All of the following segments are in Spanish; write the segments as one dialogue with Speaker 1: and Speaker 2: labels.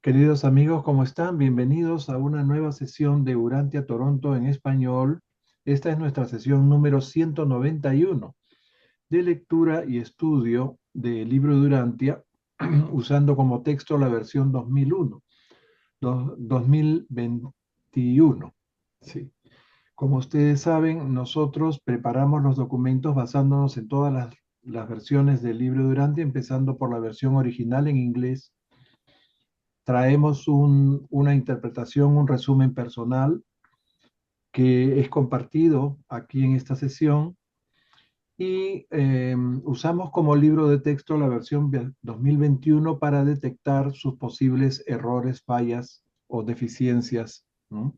Speaker 1: Queridos amigos, ¿cómo están? Bienvenidos a una nueva sesión de Urantia Toronto en español. Esta es nuestra sesión número 191 de lectura y estudio del libro de Urantia, usando como texto la versión 2021. Sí. Como ustedes saben, nosotros preparamos los documentos basándonos en todas las versiones del libro de Urantia, empezando por la versión original en inglés. Traemos una interpretación, un resumen personal que es compartido aquí en esta sesión y usamos como libro de texto la versión 2021 para detectar sus posibles errores, fallas o deficiencias, ¿no?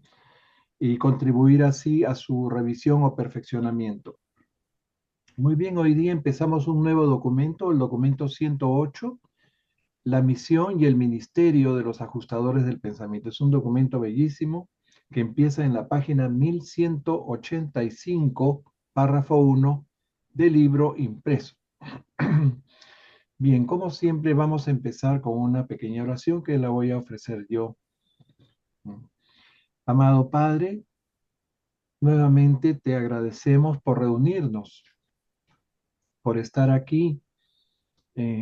Speaker 1: Y contribuir así a su revisión o perfeccionamiento. Muy bien, hoy día empezamos un nuevo documento, el documento 108, la misión y el ministerio de los ajustadores del pensamiento. Es un documento bellísimo que empieza en la página 1185, párrafo 1 del libro impreso. Bien, como siempre vamos a empezar con una pequeña oración que la voy a ofrecer yo. Amado Padre, nuevamente te agradecemos por reunirnos, por estar aquí,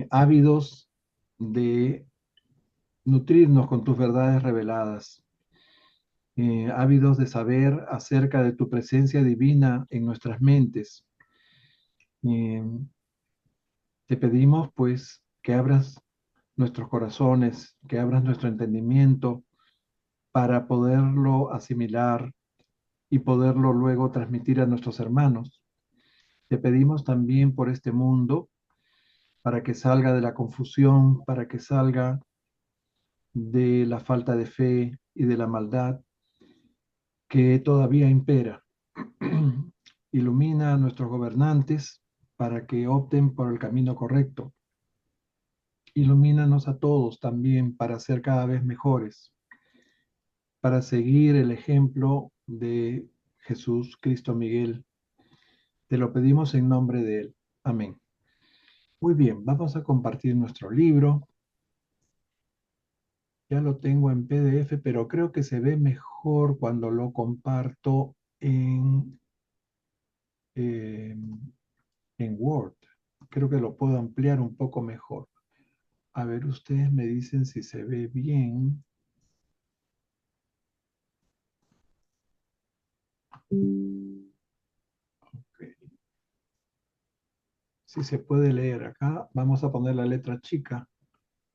Speaker 1: ávidos de nutrirnos con tus verdades reveladas, ávidos de saber acerca de tu presencia divina en nuestras mentes. Eh, Te pedimos pues que abras nuestros corazones, que abras nuestro entendimiento para poderlo asimilar y poderlo luego transmitir a nuestros hermanos. Te pedimos también por este mundo para que salga de la confusión, para que salga de la falta de fe y de la maldad que todavía impera. Ilumina a nuestros gobernantes para que opten por el camino correcto. Ilumínanos a todos también para ser cada vez mejores, para seguir el ejemplo de Jesús Cristo Miguel. Te lo pedimos en nombre de Él. Amén. Muy bien, vamos a compartir nuestro libro. Ya lo tengo en PDF, pero creo que se ve mejor cuando lo comparto eh, en Word. Creo que lo puedo ampliar un poco mejor. A ver, ustedes me dicen si se ve bien. Ok. Si se puede leer acá, vamos a poner la letra chica.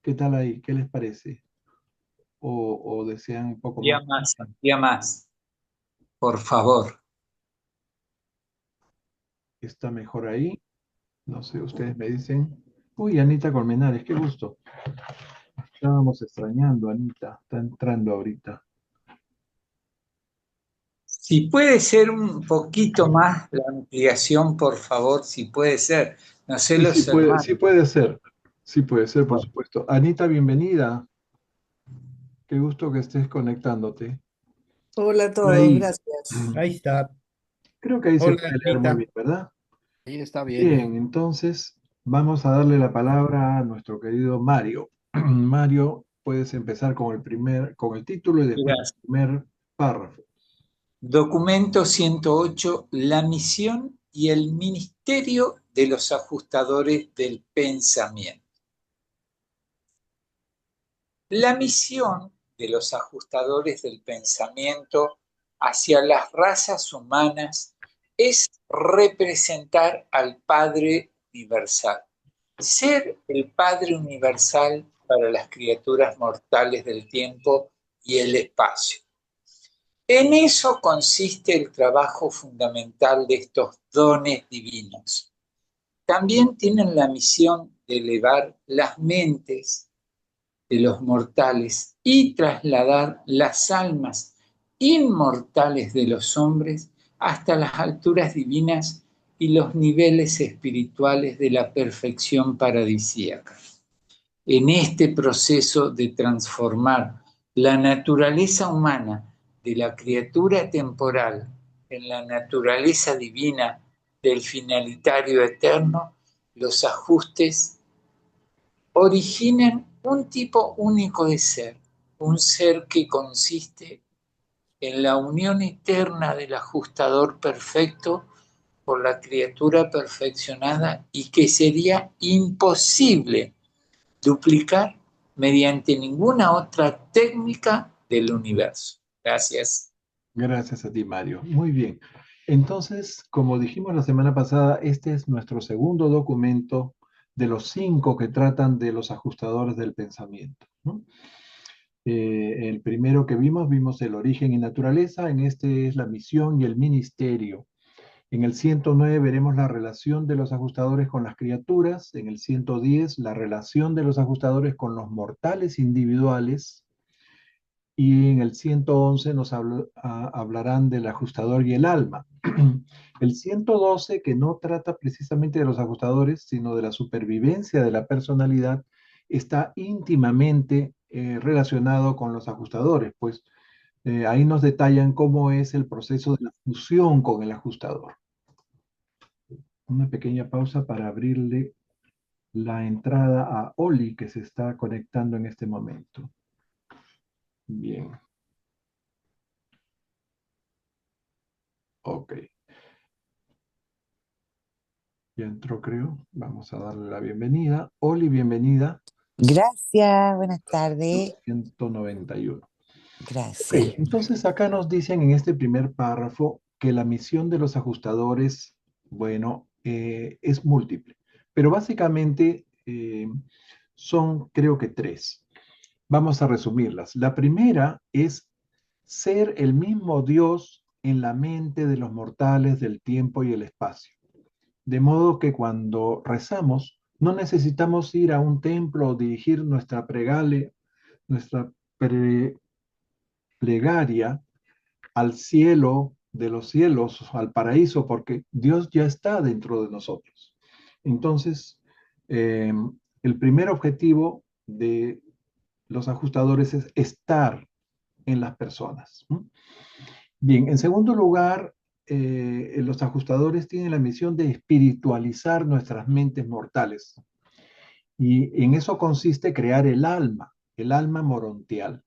Speaker 1: ¿Qué tal ahí? ¿Qué les parece? ¿O desean un poco más?
Speaker 2: Día más, por favor.
Speaker 1: ¿Está mejor ahí? No sé, ustedes me dicen. Uy, Anita Colmenares, qué gusto. Estábamos extrañando, Anita. Está entrando ahorita.
Speaker 2: Si puede ser un poquito más la ampliación, por favor, si puede ser. No sé
Speaker 1: Sí,
Speaker 2: los
Speaker 1: sí
Speaker 2: hermanos.
Speaker 1: puede ser. Sí puede ser, por
Speaker 2: Bueno,
Speaker 1: supuesto. Anita, bienvenida. Qué gusto que estés conectándote.
Speaker 3: Hola a
Speaker 1: Por
Speaker 3: todos,
Speaker 1: ahí.
Speaker 3: gracias.
Speaker 4: Ahí está.
Speaker 1: Creo que ahí se
Speaker 4: Hola,
Speaker 1: puede leer muy
Speaker 4: Anita.
Speaker 1: bien, ¿verdad?
Speaker 4: Ahí está bien.
Speaker 1: Bien, entonces vamos a darle la palabra a nuestro querido Mario. Mario, puedes empezar con el título y después el
Speaker 2: gracias.
Speaker 1: primer párrafo.
Speaker 2: Documento 108, la misión y el ministerio de los ajustadores del pensamiento. La misión de los ajustadores del pensamiento hacia las razas humanas es representar al Padre Universal, ser el Padre Universal para las criaturas mortales del tiempo y el espacio. En eso consiste el trabajo fundamental de estos dones divinos. También tienen la misión de elevar las mentes de los mortales y trasladar las almas inmortales de los hombres hasta las alturas divinas y los niveles espirituales de la perfección paradisíaca. En este proceso de transformar la naturaleza humana de la criatura temporal en la naturaleza divina del finalitario eterno, los ajustes originan un tipo único de ser, un ser que consiste en la unión eterna del ajustador perfecto por la criatura perfeccionada y que sería imposible duplicar mediante ninguna otra técnica del universo. Gracias.
Speaker 1: Gracias a ti, Mario. Muy bien. Entonces, como dijimos la semana pasada, este es nuestro segundo documento de los 5 que tratan de los ajustadores del pensamiento, ¿no? El primero que vimos el origen y naturaleza, en este es la misión y el ministerio. En el 109 veremos la relación de los ajustadores con las criaturas, en el 110 la relación de los ajustadores con los mortales individuales, y en el 111 hablarán del ajustador y el alma. El 112, que no trata precisamente de los ajustadores, sino de la supervivencia de la personalidad, está íntimamente relacionado con los ajustadores, pues ahí nos detallan cómo es el proceso de la fusión con el ajustador. Una pequeña pausa para abrirle la entrada a Oli, que se está conectando en este momento. Bien, ok. Ya entró, creo. Vamos a darle la bienvenida. Oli, bienvenida.
Speaker 3: Gracias, buenas tardes.
Speaker 1: 191. Ok,
Speaker 3: Gracias.
Speaker 1: entonces acá nos dicen en este primer párrafo que la misión de los ajustadores, bueno, es múltiple, pero básicamente son, creo que tres. Vamos a resumirlas. La primera es ser el mismo Dios en la mente de los mortales del tiempo y el espacio. De modo que cuando rezamos, no necesitamos ir a un templo o dirigir nuestra plegaria al cielo de los cielos, al paraíso, porque Dios ya está dentro de nosotros. Entonces, eh, el primer objetivo de los ajustadores es estar en las personas. Bien, en segundo lugar, los ajustadores tienen la misión de espiritualizar nuestras mentes mortales. Y en eso consiste crear el alma morontial.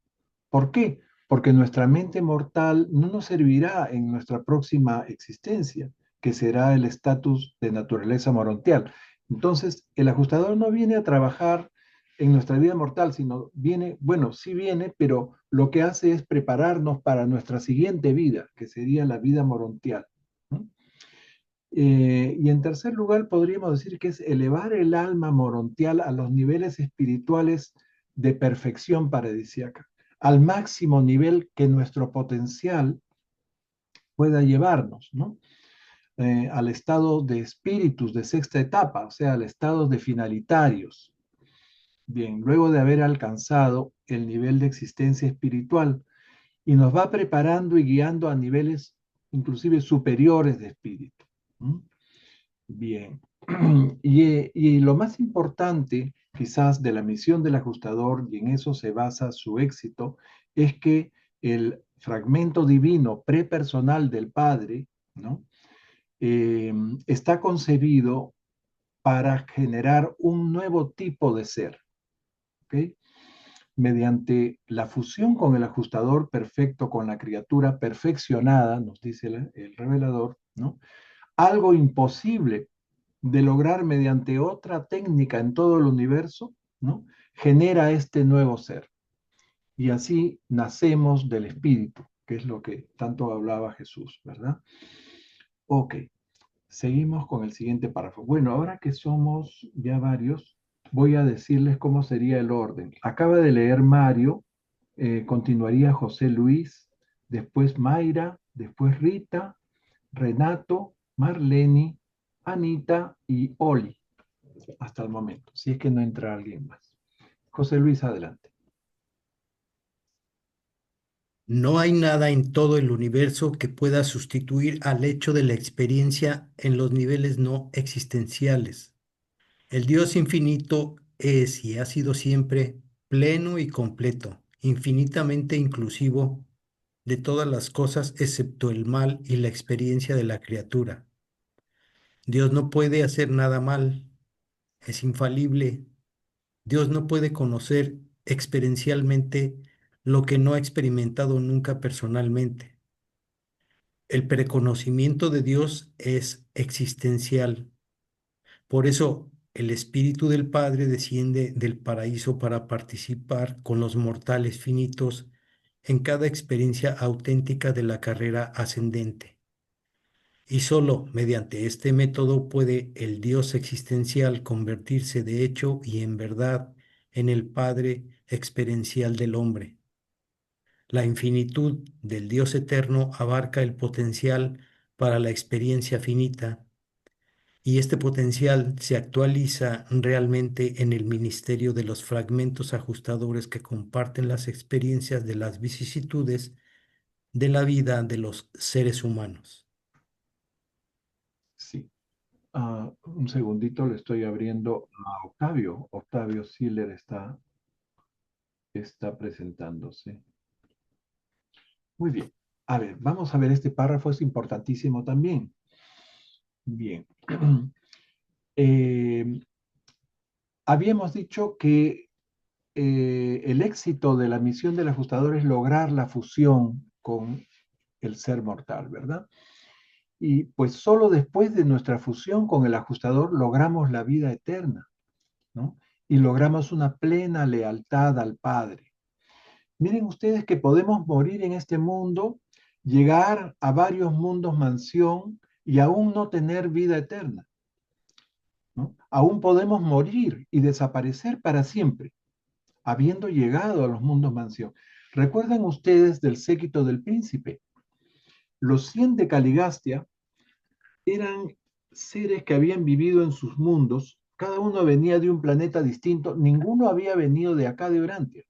Speaker 1: ¿Por qué? Porque nuestra mente mortal no nos servirá en nuestra próxima existencia, que será el estatus de naturaleza morontial. Entonces, el ajustador no viene a trabajar en nuestra vida mortal, sino viene, bueno, sí viene, pero lo que hace es prepararnos para nuestra siguiente vida, que sería la vida morontial. ¿No? Y en tercer lugar, podríamos decir que es elevar el alma morontial a los niveles espirituales de perfección paradisíaca, al máximo nivel que nuestro potencial pueda llevarnos, ¿no? Al estado de espíritus de sexta etapa, o sea, al estado de finalitarios. Bien, luego de haber alcanzado el nivel de existencia espiritual, y nos va preparando y guiando a niveles inclusive superiores de espíritu. ¿No? Bien. Y lo más importante, quizás, de la misión del ajustador, y en eso se basa su éxito, es que el fragmento divino prepersonal del Padre, ¿no? Está concebido para generar un nuevo tipo de ser, ¿ok? Mediante la fusión con el ajustador perfecto, con la criatura perfeccionada, nos dice el revelador, ¿no? Algo imposible de lograr mediante otra técnica en todo el universo, ¿no? Genera este nuevo ser. Y así nacemos del Espíritu, que es lo que tanto hablaba Jesús, ¿verdad? Ok, seguimos con el siguiente párrafo. Bueno, ahora que somos ya varios, voy a decirles cómo sería el orden. Acaba de leer Mario, continuaría José Luis, después Mayra, después Rita, Renato, Marlene, Anita y Oli, hasta el momento, si es que no entra alguien más. José Luis, adelante.
Speaker 4: No hay nada en todo el universo que pueda sustituir al hecho de la experiencia en los niveles no existenciales. El Dios infinito es y ha sido siempre pleno y completo, infinitamente inclusivo de todas las cosas excepto el mal y la experiencia de la criatura. Dios no puede hacer nada mal, es infalible. Dios no puede conocer experiencialmente lo que no ha experimentado nunca personalmente. El preconocimiento de Dios es existencial. Por eso el Espíritu del Padre desciende del paraíso para participar con los mortales finitos en cada experiencia auténtica de la carrera ascendente. Y solo mediante este método puede el Dios existencial convertirse de hecho y en verdad en el Padre experiencial del hombre. La infinitud del Dios eterno abarca el potencial para la experiencia finita y este potencial se actualiza realmente en el ministerio de los fragmentos ajustadores que comparten las experiencias de las vicisitudes de la vida de los seres humanos.
Speaker 1: Sí. Un segundito, le estoy abriendo a Octavio. Octavio Siller está presentándose. Muy bien. A ver, vamos a ver, este párrafo es importantísimo también. Bien. Habíamos dicho que el éxito de la misión del ajustador es lograr la fusión con el ser mortal, ¿verdad? Y pues solo después de nuestra fusión con el ajustador logramos la vida eterna, ¿no? Y logramos una plena lealtad al Padre. Miren ustedes que podemos morir en este mundo, llegar a varios mundos mansión y aún no tener vida eterna, ¿no? Aún podemos morir y desaparecer para siempre, habiendo llegado a los mundos mansión. ¿Recuerdan ustedes del séquito del príncipe? Los 100 de Caligastia eran seres que habían vivido en sus mundos, cada uno venía de un planeta distinto, ninguno había venido de acá de Urantia.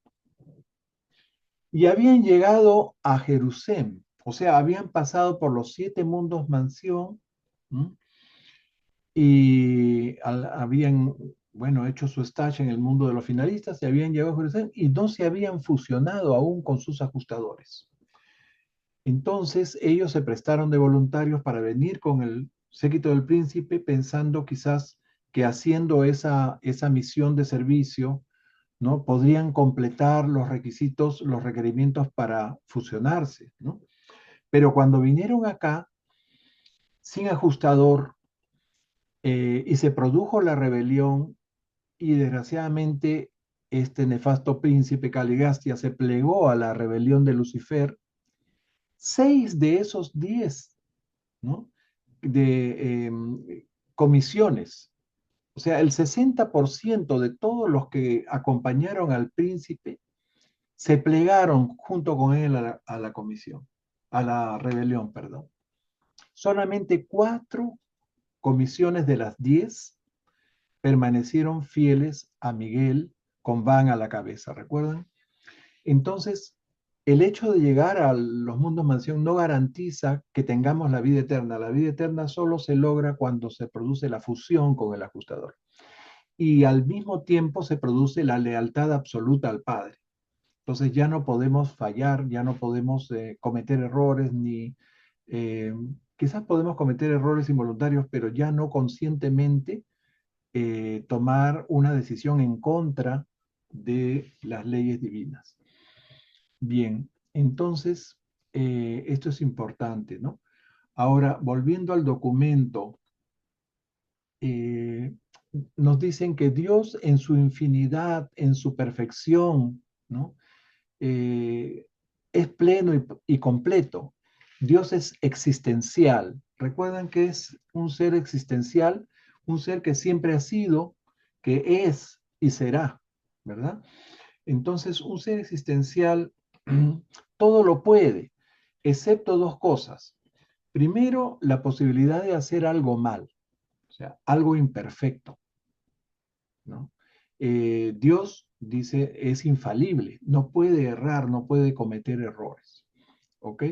Speaker 1: Y habían llegado a Jerusalén, o sea, habían pasado por los 7 mundos mansión, ¿m? Y habían, bueno, hecho su stage en el mundo de los finalistas, y habían llegado a Jerusalén y no se habían fusionado aún con sus ajustadores. Entonces ellos se prestaron de voluntarios para venir con el séquito del príncipe, pensando quizás que haciendo esa misión de servicio, ¿no? Podrían completar los requisitos, los requerimientos para fusionarse, ¿no? Pero cuando vinieron acá, sin ajustador, y se produjo la rebelión, y desgraciadamente este nefasto príncipe Caligastia se plegó a la rebelión de Lucifer, 6 de esos 10, ¿no? de comisiones, o sea, el 60% de todos los que acompañaron al príncipe se plegaron junto con él a la comisión, a la rebelión, perdón. Solamente 4 comisiones de las 10 permanecieron fieles a Miguel con Van a la cabeza, ¿recuerdan? Entonces, el hecho de llegar a los mundos mansión no garantiza que tengamos la vida eterna. La vida eterna solo se logra cuando se produce la fusión con el ajustador. Y al mismo tiempo se produce la lealtad absoluta al Padre. Entonces ya no podemos fallar, ya no podemos cometer errores, ni quizás podemos cometer errores involuntarios, pero ya no conscientemente tomar una decisión en contra de las leyes divinas. Bien, entonces esto es importante, ¿no? Ahora, volviendo al documento, eh, nos dicen que Dios en su infinidad, en su perfección, ¿no? eh, es pleno y completo. Dios es existencial. ¿Recuerdan que es un ser existencial? Un ser que siempre ha sido, que es y será, ¿verdad? Entonces, un ser existencial todo lo puede, excepto 2 cosas. Primero, la posibilidad de hacer algo mal, o sea, algo imperfecto, ¿no? Dios, dice, es infalible, no puede errar, no puede cometer errores, ¿ok?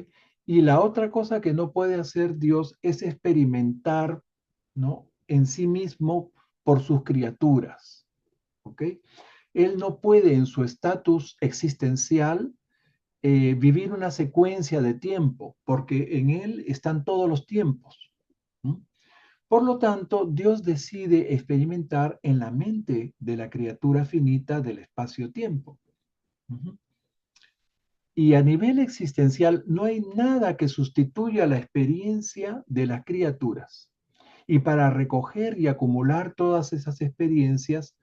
Speaker 1: Y la otra cosa que no puede hacer Dios es experimentar, ¿no? En sí mismo por sus criaturas, ¿ok? Él no puede en su estatus existencial vivir una secuencia de tiempo, porque en él están todos los tiempos. ¿Mm? Por lo tanto, Dios decide experimentar en la mente de la criatura finita del espacio-tiempo. Y a nivel existencial no hay nada que sustituya la experiencia de las criaturas. Y para recoger y acumular todas esas experiencias,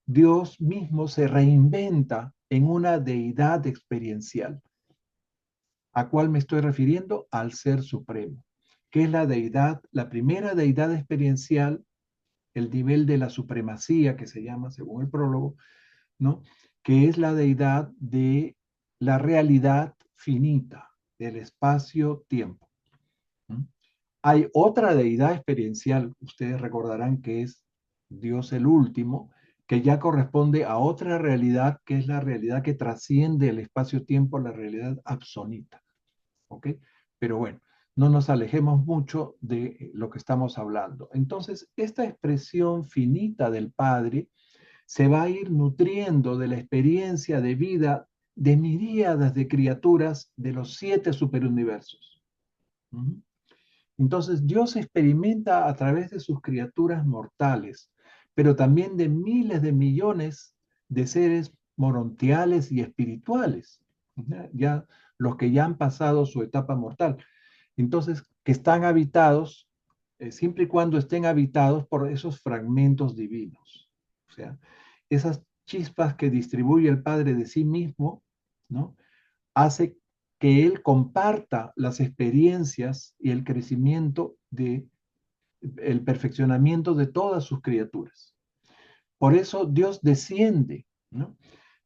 Speaker 1: Dios mismo se reinventa en una deidad experiencial. ¿A cuál me estoy refiriendo? Al Ser Supremo, que es la deidad, la primera deidad experiencial, el nivel de la supremacía que se llama según el prólogo, ¿no? Que es la deidad de la realidad finita, del espacio-tiempo. Hay otra deidad experiencial, ustedes recordarán que es Dios el último, que ya corresponde a otra realidad, que es la realidad que trasciende el espacio-tiempo, la realidad absonita. ¿Ok? Pero bueno, no nos alejemos mucho de lo que estamos hablando. Entonces, esta expresión finita del Padre se va a ir nutriendo de la experiencia de vida de miríadas de criaturas de los 7 superuniversos. Entonces Dios experimenta a través de sus criaturas mortales, pero también de miles de millones de seres morontiales y espirituales, ya los que ya han pasado su etapa mortal. Entonces, que están habitados, siempre y cuando estén habitados por esos fragmentos divinos. O sea, esas chispas que distribuye el Padre de sí mismo, ¿no? Hace que Él comparta las experiencias y el crecimiento de el perfeccionamiento de todas sus criaturas. Por eso Dios desciende, ¿no?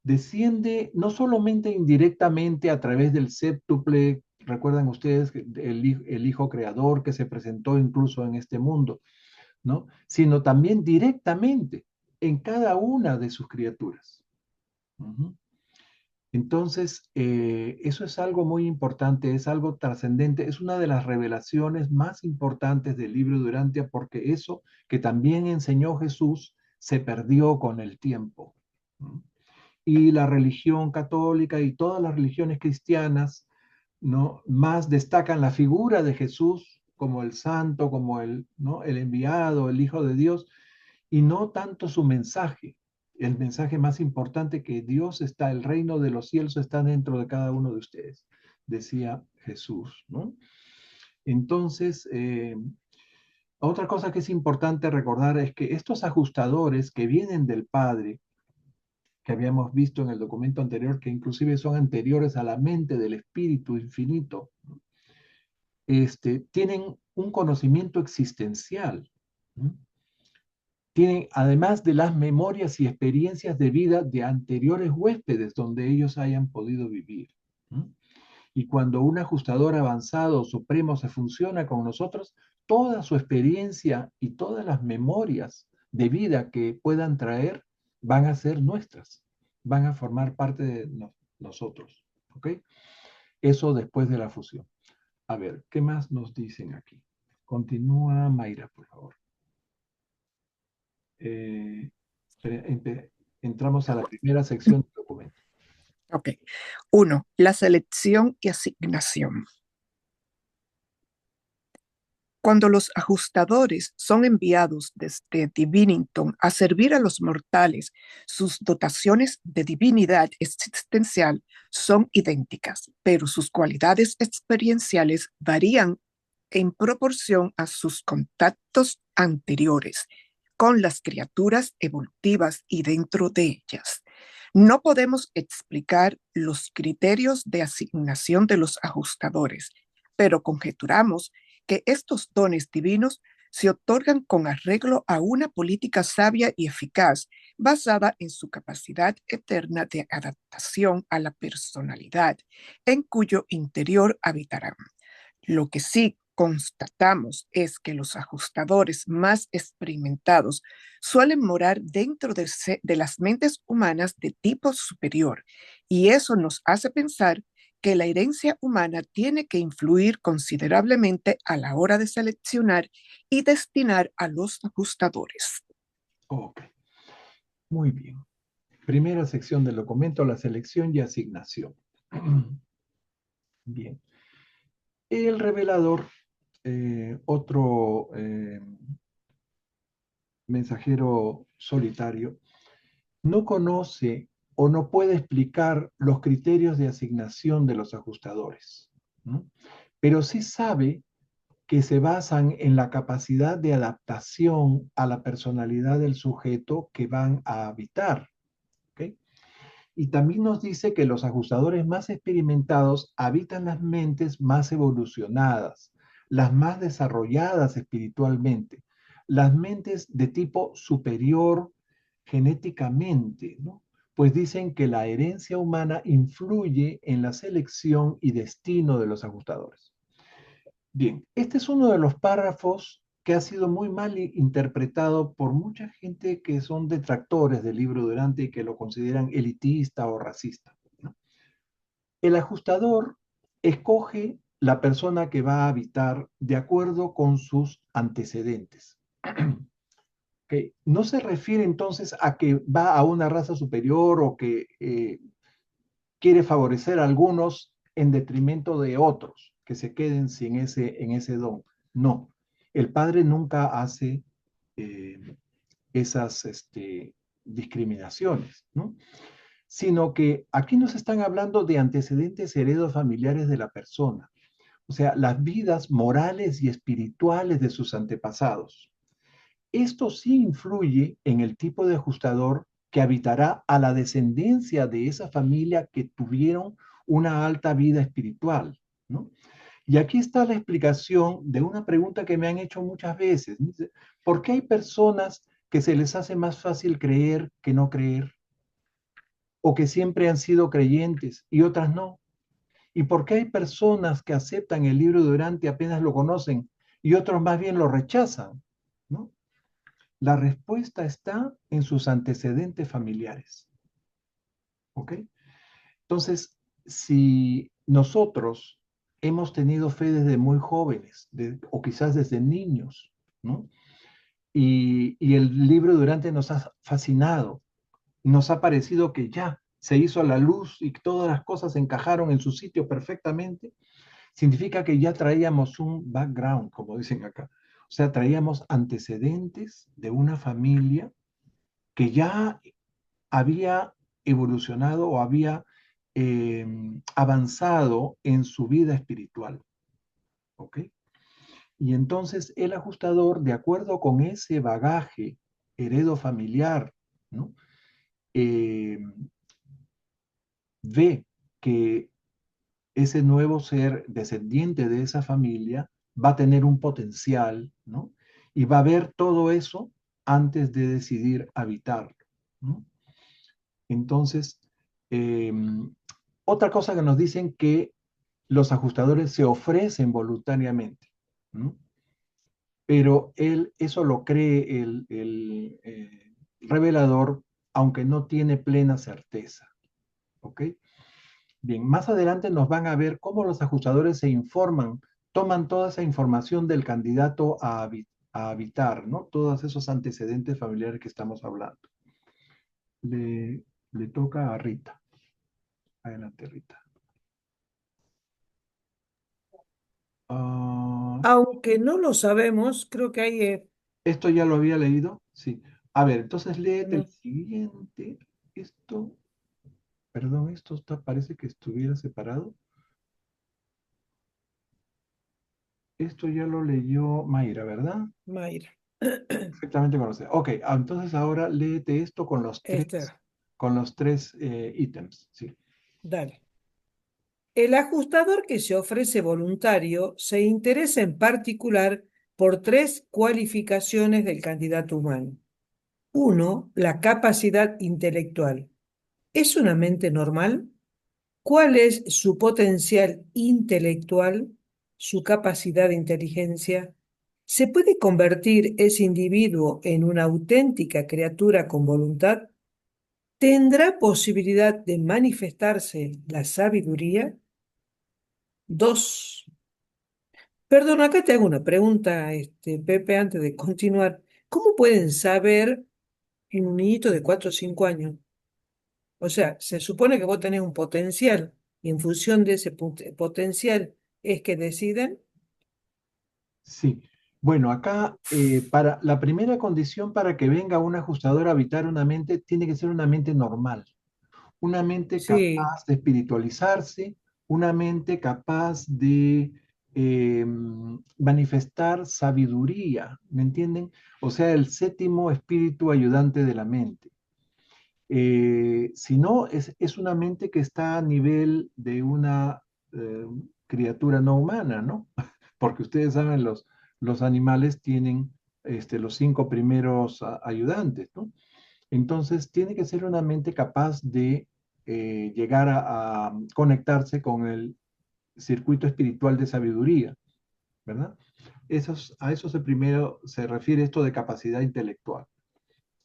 Speaker 1: Desciende no solamente indirectamente a través del séptuple, recuerdan ustedes el Hijo Creador que se presentó incluso en este mundo, ¿no? Sino también directamente en cada una de sus criaturas. Entonces, eso es algo muy importante, es algo trascendente, es una de las revelaciones más importantes del libro de Durantia, porque eso que también enseñó Jesús se perdió con el tiempo. Y la religión católica y todas las religiones cristianas, ¿no? Más destacan la figura de Jesús como el santo, como ¿no? El enviado, el Hijo de Dios, y no tanto su mensaje. El mensaje más importante, que Dios está, el reino de los cielos está dentro de cada uno de ustedes, decía Jesús, ¿no? Entonces, otra cosa que es importante recordar es que estos ajustadores que vienen del Padre, que habíamos visto en el documento anterior, que inclusive son anteriores a la mente del Espíritu Infinito, tienen un conocimiento existencial. Tienen, además de las memorias y experiencias de vida de anteriores huéspedes donde ellos hayan podido vivir. Y cuando un ajustador avanzado o supremo se funciona con nosotros, toda su experiencia y todas las memorias de vida que puedan traer van a ser nuestras, van a formar parte de nosotros. ¿Ok? Eso después de la fusión. A ver, ¿qué más nos dicen aquí? Continúa Mayra, por favor. Entramos a la primera sección del documento.
Speaker 5: Ok. 1. La selección y asignación. Cuando los ajustadores son enviados desde Divinington a servir a los mortales, sus dotaciones de divinidad existencial son idénticas, pero sus cualidades experienciales varían en proporción a sus contactos anteriores con las criaturas evolutivas y dentro de ellas. No podemos explicar los criterios de asignación de los ajustadores, pero conjeturamos que estos dones divinos se otorgan con arreglo a una política sabia y eficaz basada en su capacidad eterna de adaptación a la personalidad en cuyo interior habitarán. Lo que sí constatamos es que los ajustadores más experimentados suelen morar dentro de las mentes humanas de tipo superior, y eso nos hace pensar que la herencia humana tiene que influir considerablemente a la hora de seleccionar y destinar a los ajustadores.
Speaker 1: Ok, muy bien. Primera sección del documento, la selección y asignación. Bien. El revelador, otro mensajero solitario, no conoce o no puede explicar los criterios de asignación de los ajustadores, ¿no? Pero sí sabe que se basan en la capacidad de adaptación a la personalidad del sujeto que van a habitar. ¿Ok? Y también nos dice que los ajustadores más experimentados habitan las mentes más evolucionadas, las más desarrolladas espiritualmente, las mentes de tipo superior genéticamente, ¿no? Pues dicen que la herencia humana influye en la selección y destino de los ajustadores. Bien, este es uno de los párrafos que ha sido muy mal interpretado por mucha gente que son detractores del libro Durante y que lo consideran elitista o racista, ¿no? El ajustador escoge la persona que va a habitar de acuerdo con sus antecedentes. ¿Okay? No se refiere entonces a que va a una raza superior o que quiere favorecer a algunos en detrimento de otros que se queden sin en ese don. No, el padre nunca hace esas discriminaciones, ¿no? Sino que aquí nos están hablando de antecedentes heredofamiliares de la persona, o sea, las vidas morales y espirituales de sus antepasados. Esto sí influye en el tipo de ajustador que habitará a la descendencia de esa familia que tuvieron una alta vida espiritual, ¿no? Y aquí está la explicación de una pregunta que me han hecho muchas veces. ¿Por qué hay personas que se les hace más fácil creer que no creer? ¿O que siempre han sido creyentes y otras no? ¿Y por qué hay personas que aceptan el libro de Durante apenas lo conocen y otros más bien lo rechazan? ¿No? La respuesta está en sus antecedentes familiares. ¿Ok? Entonces, si nosotros hemos tenido fe desde muy jóvenes, o quizás desde niños, ¿no? Y el libro Durante nos ha fascinado, nos ha parecido que ya se hizo la luz y todas las cosas encajaron en su sitio perfectamente, significa que ya traíamos un background, como dicen acá. O sea, traíamos antecedentes de una familia que ya había evolucionado o había eh, avanzado en su vida espiritual. ¿Ok? Y entonces el ajustador, de acuerdo con ese bagaje heredo familiar, ¿no? Eh, ve que ese nuevo ser descendiente de esa familia va a tener un potencial, ¿no? Y va a ver todo eso antes de decidir habitarlo, ¿no? Entonces, eh, otra cosa que nos dicen que los ajustadores se ofrecen voluntariamente, ¿no? Pero eso lo cree el revelador, aunque no tiene plena certeza, ¿ok? Bien, más adelante nos van a ver cómo los ajustadores se informan, toman toda esa información del candidato a habitar, ¿no? Todos esos antecedentes familiares que estamos hablando. Le toca a Rita. Adelante, Rita.
Speaker 6: Aunque no lo sabemos, creo que hay...
Speaker 1: ¿Esto ya lo había leído? Sí. A ver, entonces léete el
Speaker 6: no,
Speaker 1: siguiente. Esto, perdón, parece que estuviera separado. Esto ya lo leyó Mayra, ¿verdad?
Speaker 6: Mayra.
Speaker 1: Perfectamente conocida. Ok, entonces ahora léete esto
Speaker 6: Este,
Speaker 1: con los tres ítems. Sí.
Speaker 6: dale. El ajustador que se ofrece voluntario se interesa en particular por tres cualificaciones del candidato humano. Uno, la capacidad intelectual. ¿Es una mente normal? ¿Cuál es su potencial intelectual, su capacidad de inteligencia? ¿Se puede convertir ese individuo en una auténtica criatura con voluntad? ¿Tendrá posibilidad de manifestarse la sabiduría? Dos. Perdón, acá te hago una pregunta, Pepe, antes de continuar. ¿Cómo pueden saber en un niñito de 4 o 5 años? O sea, se supone que vos tenés un potencial y en función de ese potencial es que deciden.
Speaker 1: Sí. Bueno, acá para la primera condición para que venga un ajustador a habitar una mente, tiene que ser una mente normal. una mente
Speaker 6: Sí,
Speaker 1: capaz de espiritualizarse, una mente capaz de manifestar sabiduría, ¿me entienden? O sea, el séptimo espíritu ayudante de la mente. Si no, es una mente que está a nivel de una eh, criatura no humana, ¿no? Porque ustedes saben, los animales tienen los cinco primeros ayudantes, ¿no? Entonces, tiene que ser una mente capaz de llegar a conectarse con el circuito espiritual de sabiduría, ¿verdad? A eso primero se refiere esto de capacidad intelectual,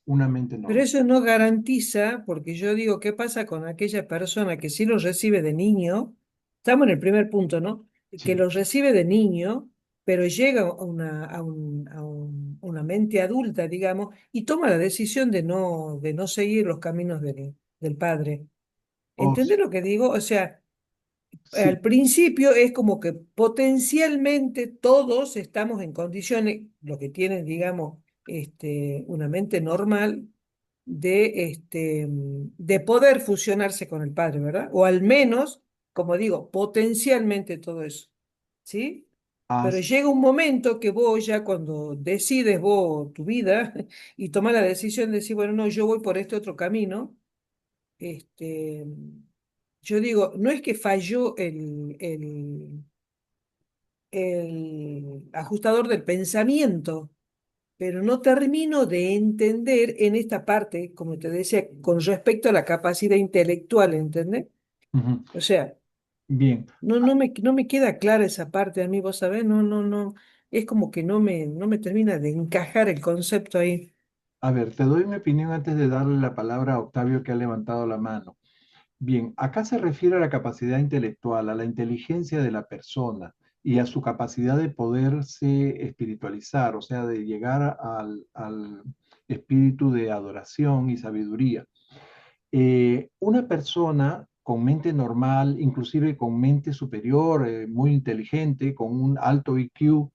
Speaker 1: una mente
Speaker 6: pero
Speaker 1: normal.
Speaker 6: eso no garantiza, porque yo digo, ¿qué pasa con aquella persona que sí lo recibe de niño? Estamos en el primer punto, ¿no? Que
Speaker 1: Sí.
Speaker 6: lo recibe de niño, pero llega a una mente adulta, digamos, y toma la decisión de no seguir los caminos del padre.
Speaker 1: Oh,
Speaker 6: ¿Entendés lo que digo? O sea,
Speaker 1: sí.
Speaker 6: al principio es como que potencialmente todos estamos en condiciones, los que tienen, digamos, una mente normal, de poder fusionarse con el Padre, ¿verdad? O al menos, como digo, potencialmente todo eso, ¿sí? Pero
Speaker 1: Así.
Speaker 6: llega un momento que vos ya cuando decides vos tu vida y tomás la decisión de decir, bueno, no, yo voy por este otro camino, este, yo digo, no es que falló el ajustador del pensamiento, pero no termino de entender en esta parte, como te decía, con respecto a la capacidad intelectual, ¿entendés?
Speaker 1: Ujú.
Speaker 6: O sea,
Speaker 1: Bien,
Speaker 6: no me queda clara esa parte a mí, vos sabés, no, es como que no me termina de encajar el concepto ahí.
Speaker 1: a ver, te doy mi opinión antes de darle la palabra a Octavio que ha levantado la mano. Bien, acá se refiere a la capacidad intelectual, a la inteligencia de la persona y a su capacidad de poderse espiritualizar, o sea, de llegar al espíritu de adoración y sabiduría. Una persona con mente normal, inclusive con mente superior, muy inteligente, con un alto IQ,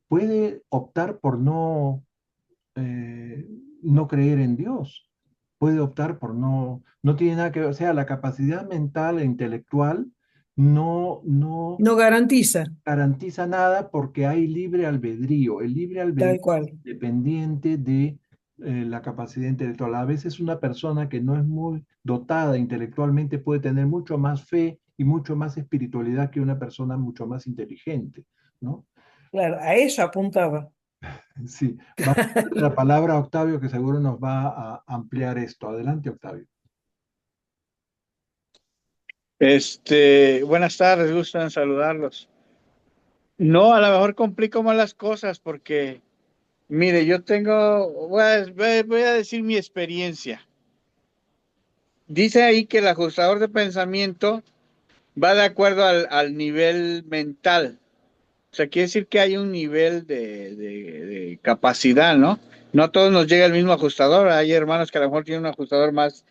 Speaker 1: puede optar por no creer en Dios, puede optar por no tiene nada que ver, o sea, la capacidad mental e intelectual no
Speaker 6: No garantiza,
Speaker 1: garantiza nada porque hay libre albedrío. El libre albedrío
Speaker 6: tal cual.
Speaker 1: es independiente de la capacidad intelectual. A veces una persona que no es muy dotada intelectualmente puede tener mucho más fe y mucho más espiritualidad que una persona mucho más inteligente, ¿no?
Speaker 6: Claro, a eso apuntaba.
Speaker 1: Sí, vamos a darle la palabra a Octavio que seguro nos va a ampliar esto. Adelante, Octavio.
Speaker 7: Buenas tardes, gusto en saludarlos. No, a lo mejor complico más las cosas porque, mire, voy a decir mi experiencia. Dice ahí que el ajustador de pensamiento va de acuerdo al nivel mental. O sea, quiere decir que hay un nivel de capacidad, ¿no? No a todos nos llega el mismo ajustador. Hay hermanos que a lo mejor tienen un ajustador más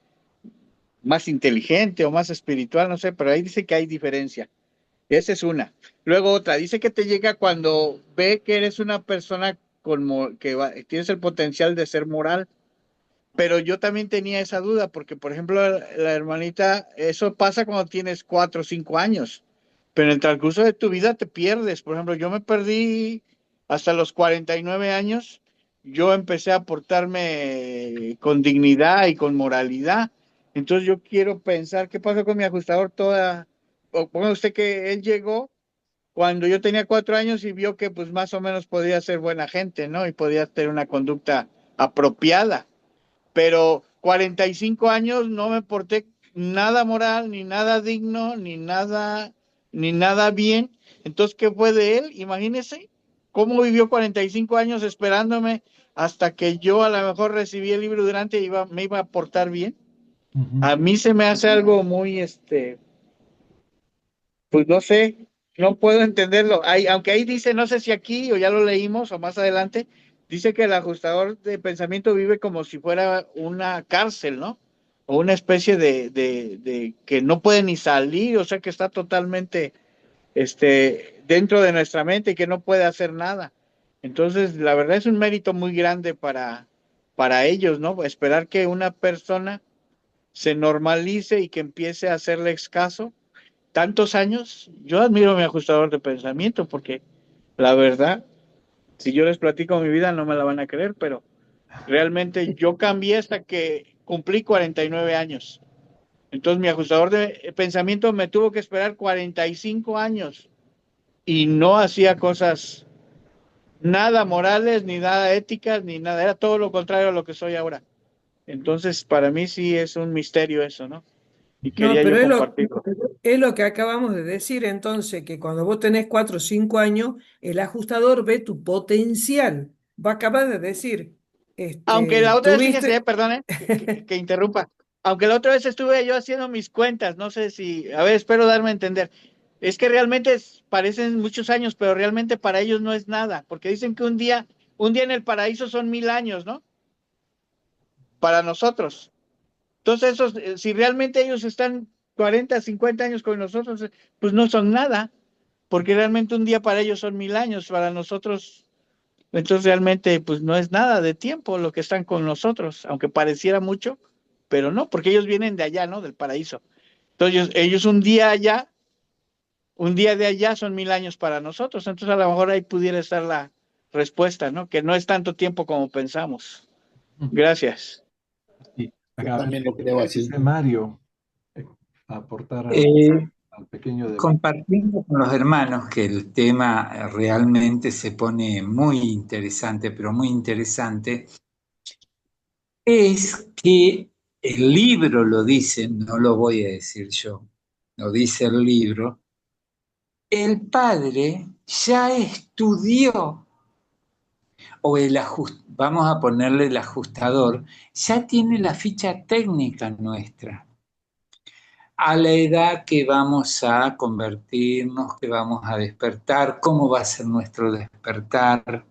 Speaker 7: inteligente o más espiritual, no sé, pero ahí dice que hay diferencia. Esa es una. Luego otra, dice que te llega cuando ve que eres una persona tienes el potencial de ser moral, pero yo también tenía esa duda, porque por ejemplo, la hermanita, eso pasa cuando tienes 4 o 5 años, pero en el transcurso de tu vida te pierdes. Por ejemplo, yo me perdí hasta los 49 años, yo empecé a portarme con dignidad y con moralidad. Entonces yo quiero pensar, ¿qué pasó con mi ajustador o ponga usted que él llegó cuando yo tenía 4 años y vio que pues más o menos podía ser buena gente, ¿no? Y podía tener una conducta apropiada, pero 45 años no me porté nada moral, ni nada digno, ni nada bien. Entonces, ¿qué fue de él? Imagínese cómo vivió 45 años esperándome hasta que yo a lo mejor recibí el libro durante y me iba a portar bien.
Speaker 1: Ujú.
Speaker 7: A mí se me hace algo muy, pues no sé, no puedo entenderlo. Aunque ahí dice, no sé si aquí o ya lo leímos o más adelante, dice que el ajustador de pensamiento vive como si fuera una cárcel, ¿no? O una especie de que no puede ni salir, o sea que está totalmente dentro de nuestra mente y que no puede hacer nada. Entonces, la verdad es un mérito muy grande para ellos, ¿no? Esperar que una persona se normalice y que empiece a hacerles caso. Tantos años, yo admiro a mi ajustador de pensamiento porque la verdad, si yo les platico mi vida no me la van a creer, pero realmente yo cambié hasta que cumplí 49 años. Entonces mi ajustador de pensamiento me tuvo que esperar 45 años y no hacía cosas nada morales, ni nada éticas, ni nada. Era todo lo contrario a lo que soy ahora. Entonces, para mí sí es un misterio eso, ¿no? Y
Speaker 6: No,
Speaker 7: quería
Speaker 6: pero
Speaker 7: yo compartirlo.
Speaker 6: es lo que acabamos de decir entonces, que cuando vos tenés 4 o 5 años, el ajustador ve tu potencial. Va a acabar de decir,
Speaker 7: Aunque la otra vez, fíjese,
Speaker 6: tuviste...
Speaker 7: perdone que interrumpa, aunque la otra vez estuve yo haciendo mis cuentas, no sé si, a ver, espero darme a entender. Es que realmente parecen muchos años, pero realmente para ellos no es nada, porque dicen que un día en el paraíso son 1000 años, ¿no? Para nosotros. Entonces, esos, si realmente ellos están 40, 50 años con nosotros, pues no son nada, porque realmente un día para ellos son 1000 años, para nosotros, entonces realmente pues no es nada de tiempo lo que están con nosotros, aunque pareciera mucho, pero no, porque ellos vienen de allá, ¿no? Del paraíso. Entonces, ellos un día allá, un día de allá son 1000 años para nosotros, entonces a lo mejor ahí pudiera estar la respuesta, ¿no? Que no es tanto tiempo como pensamos. Gracias.
Speaker 1: Y
Speaker 8: Yo
Speaker 1: acá, a ver,
Speaker 8: también lo creo
Speaker 1: ¿qué
Speaker 8: así.
Speaker 1: dice Mario? Aportar
Speaker 2: Eh,
Speaker 1: al pequeño debate.
Speaker 2: Compartiendo con los hermanos que el tema realmente se pone muy interesante, pero muy interesante, es que el libro lo dice, no lo voy a decir yo, lo dice el libro, el padre ya estudió, o vamos a ponerle el ajustador, ya tiene la ficha técnica nuestra. A la edad que vamos a convertirnos, que vamos a despertar, cómo va a ser nuestro despertar.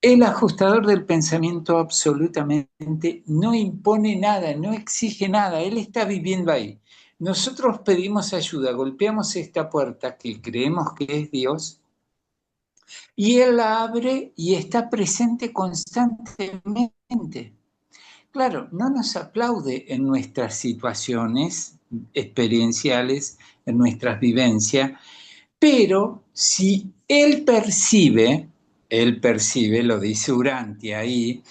Speaker 2: El ajustador del pensamiento absolutamente no impone nada, no exige nada, él está viviendo ahí. Nosotros pedimos ayuda, golpeamos esta puerta que creemos que es Dios y él la abre y está presente constantemente. Claro, no nos aplaude en nuestras situaciones experienciales, en nuestras vivencias, pero si él percibe, lo dice Urantia ahí,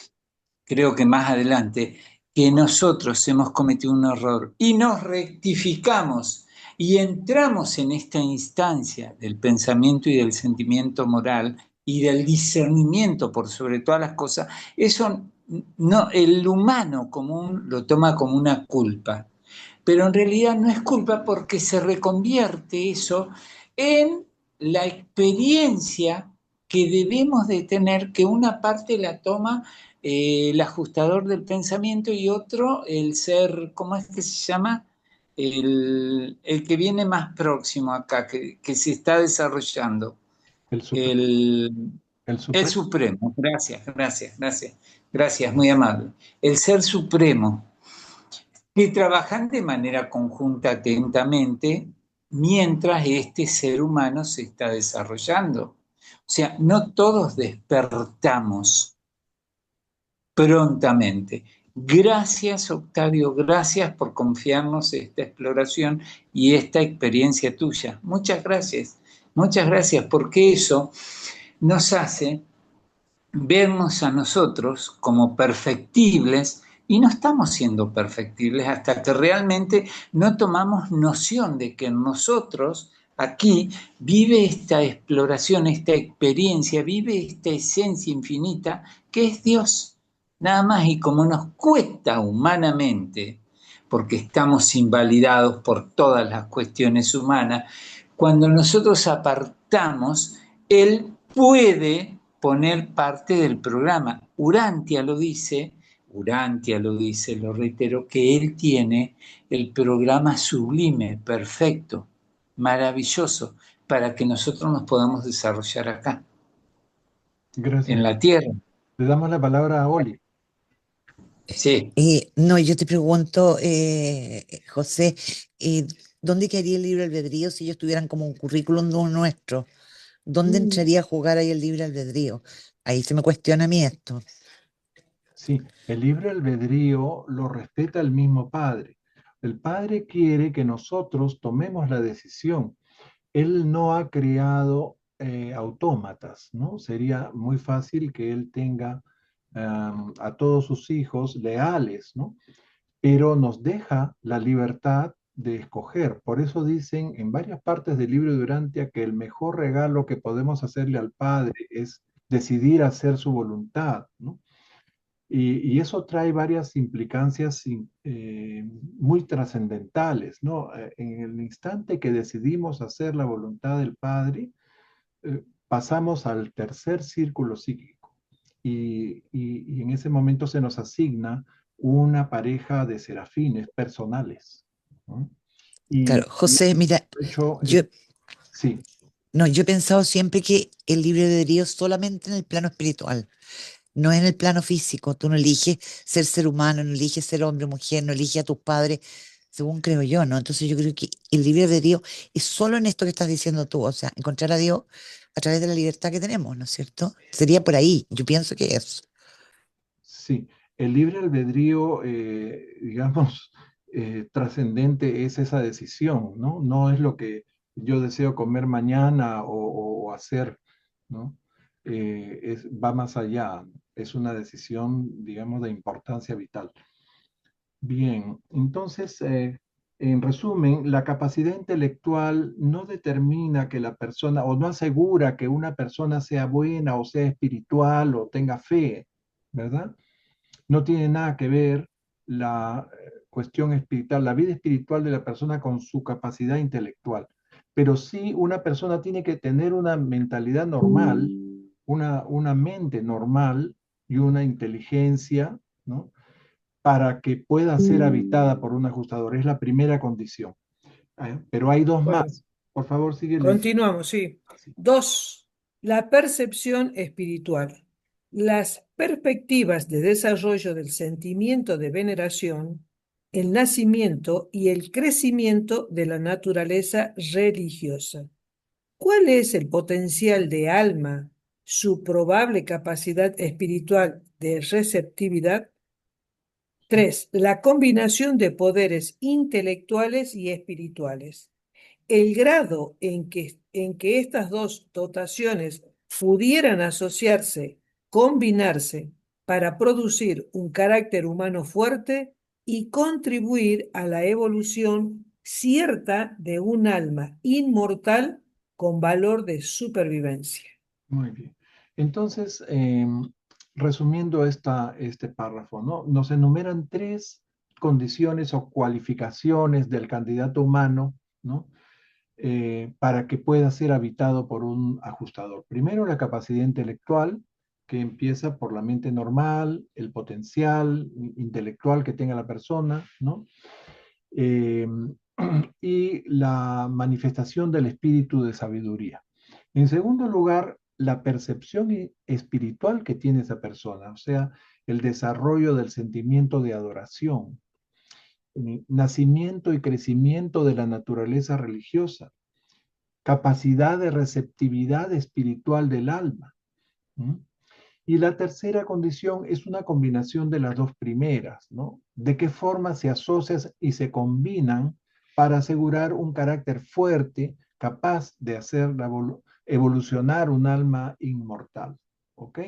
Speaker 2: creo que más adelante, que nosotros hemos cometido un error y nos rectificamos y entramos en esta instancia del pensamiento y del sentimiento moral y del discernimiento por sobre todas las cosas, eso no, el humano común lo toma como una culpa, pero en realidad no es culpa porque se reconvierte eso en la experiencia que debemos de tener, que una parte la toma el ajustador del pensamiento y otro el ser, ¿cómo es que se llama? El que viene más próximo acá, que se está desarrollando.
Speaker 1: El supremo.
Speaker 2: El,
Speaker 1: El
Speaker 2: el
Speaker 1: supremo.
Speaker 2: Supremo, gracias, muy amable. El Ser Supremo, que trabajan de manera conjunta atentamente mientras este ser humano se está desarrollando. O sea, no todos despertamos prontamente. Gracias, Octavio, gracias por confiarnos esta exploración y esta experiencia tuya. Muchas gracias, porque eso nos hace vernos a nosotros como perfectibles y no estamos siendo perfectibles hasta que realmente no tomamos noción de que en nosotros aquí vive esta exploración, esta experiencia, vive esta esencia infinita que es Dios. Nada más, y como nos cuesta humanamente, porque estamos invalidados por todas las cuestiones humanas, cuando nosotros apartamos, Él puede poner parte del programa. Urantia lo dice, lo reitero, que él tiene el programa sublime, perfecto, maravilloso, para que nosotros nos podamos desarrollar acá,
Speaker 1: Gracias.
Speaker 2: en la Tierra.
Speaker 1: Le damos la palabra a Oli.
Speaker 2: Sí.
Speaker 3: No, yo te pregunto, José, ¿dónde quedaría el libre albedrío si ellos tuvieran como un currículum nuestro? ¿Dónde entraría a jugar ahí el libre albedrío? Ahí se me cuestiona a mí esto.
Speaker 1: Sí, el libre albedrío lo respeta el mismo Padre. El Padre quiere que nosotros tomemos la decisión. Él no ha creado autómatas, ¿no? Sería muy fácil que él tenga a todos sus hijos leales, ¿no? Pero nos deja la libertad de escoger. Por eso dicen en varias partes del libro de Durantia que el mejor regalo que podemos hacerle al Padre es decidir hacer su voluntad, ¿no? Y eso trae varias implicancias muy trascendentales, ¿no? En el instante que decidimos hacer la voluntad del Padre, pasamos al tercer círculo psíquico y en ese momento se nos asigna una pareja de serafines personales, ¿no?
Speaker 3: Claro,
Speaker 1: Y
Speaker 3: José, mira,
Speaker 1: de hecho,
Speaker 3: yo,
Speaker 1: sí,
Speaker 3: no, yo he pensado siempre que el libre albedrío es solamente en el plano espiritual, no es en el plano físico. Tú no eliges ser humano, no eliges ser hombre o mujer, no eliges a tus padres, según creo yo, ¿no? Entonces yo creo que el libre albedrío es solo en esto que estás diciendo tú, o sea, encontrar a Dios a través de la libertad que tenemos, ¿no es cierto? Sería por ahí, yo pienso que es.
Speaker 1: sí, el libre albedrío, digamos, trascendente es esa decisión, ¿no? No es lo que yo deseo comer mañana o hacer, ¿no? Va más allá, es una decisión, digamos, de importancia vital. Bien, entonces, en resumen, la capacidad intelectual no determina que la persona, o no asegura que una persona sea buena o sea espiritual o tenga fe, ¿verdad? No tiene nada que ver la cuestión espiritual, la vida espiritual de la persona con su capacidad intelectual. Pero sí una persona tiene que tener una mentalidad normal, una mente normal y una inteligencia, ¿no? Para que pueda ser habitada por un ajustador. Es la primera condición. Pero hay dos
Speaker 6: Bueno,
Speaker 1: más. Por favor, sigue leyendo.
Speaker 6: continuamos, sí.
Speaker 1: Así.
Speaker 6: 2. La percepción espiritual. Las perspectivas de desarrollo del sentimiento de veneración, el nacimiento y el crecimiento de la naturaleza religiosa. ¿Cuál es el potencial de alma, su probable capacidad espiritual de receptividad? 3. La combinación de poderes intelectuales y espirituales. El grado en que estas dos dotaciones pudieran asociarse, combinarse, para producir un carácter humano fuerte y contribuir a la evolución cierta de un alma inmortal con valor de supervivencia.
Speaker 1: Muy bien. Entonces, resumiendo este párrafo, ¿no? Nos enumeran tres condiciones o cualificaciones del candidato humano, ¿no? Para que pueda ser habitado por un ajustador. Primero, la capacidad intelectual, que empieza por la mente normal, el potencial intelectual que tenga la persona, ¿no? Eh, y la manifestación del espíritu de sabiduría. En segundo lugar, la percepción espiritual que tiene esa persona, o sea, el desarrollo del sentimiento de adoración, nacimiento y crecimiento de la naturaleza religiosa, capacidad de receptividad espiritual del alma. ¿Mm? Y la tercera condición es una combinación de las dos primeras, ¿no? ¿De qué forma se asocian y se combinan para asegurar un carácter fuerte, capaz de hacer evolucionar un alma inmortal? ¿Ok?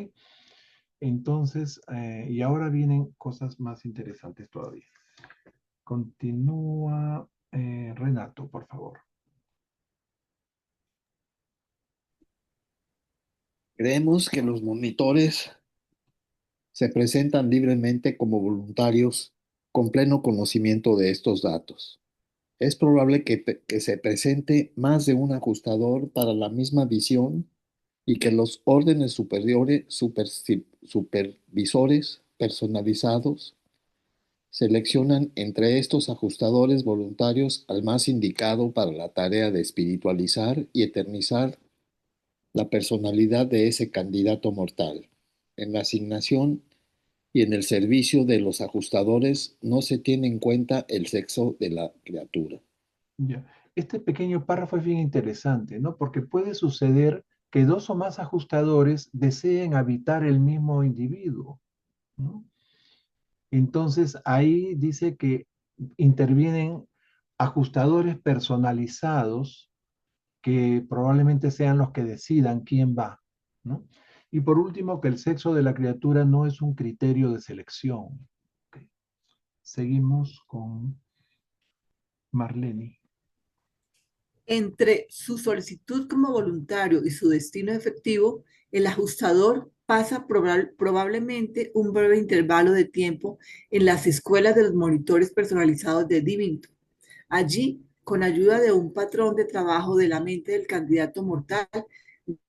Speaker 1: Entonces, y ahora vienen cosas más interesantes todavía. Continúa Renato, por favor.
Speaker 8: Creemos que los monitores se presentan libremente como voluntarios con pleno conocimiento de estos datos. Es probable que se presente más de un ajustador para la misma visión y que los órdenes superiores, supervisores personalizados seleccionan entre estos ajustadores voluntarios al más indicado para la tarea de espiritualizar y eternizar la personalidad de ese candidato mortal. En la asignación y en el servicio de los ajustadores no se tiene en cuenta el sexo de la criatura.
Speaker 1: Ya. Este pequeño párrafo es bien interesante, ¿no? Porque puede suceder que dos o más ajustadores deseen habitar el mismo individuo, ¿no? Entonces ahí dice que intervienen ajustadores personalizados que probablemente sean los que decidan quién va, ¿no? Y por último, que el sexo de la criatura no es un criterio de selección. Okay. Seguimos con Marlene.
Speaker 9: Entre su solicitud como voluntario y su destino efectivo, el ajustador pasa probablemente un breve intervalo de tiempo en las escuelas de los monitores personalizados de Divinity. Allí, con ayuda de un patrón de trabajo de la mente del candidato mortal,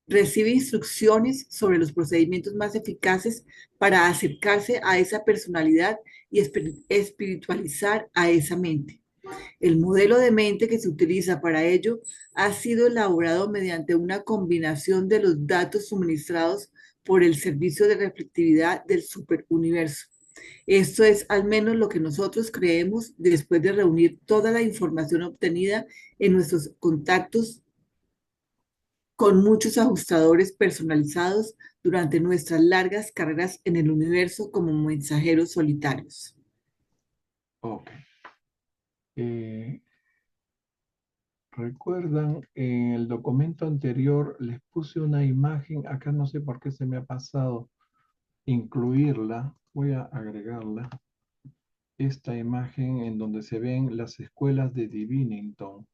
Speaker 9: recibe instrucciones sobre los procedimientos más eficaces para acercarse a esa personalidad y espiritualizar a esa mente. El modelo de mente que se utiliza para ello ha sido elaborado mediante una combinación de los datos suministrados por el servicio de reflectividad del superuniverso. Esto es al menos lo que nosotros creemos después de reunir toda la información obtenida en nuestros contactos con muchos ajustadores personalizados durante nuestras largas carreras en el universo como mensajeros solitarios.
Speaker 1: Ok. ¿Recuerdan? En el documento anterior les puse una imagen, acá no sé por qué se me ha pasado incluirla, voy a agregarla, esta imagen en donde se ven las escuelas de Divinington.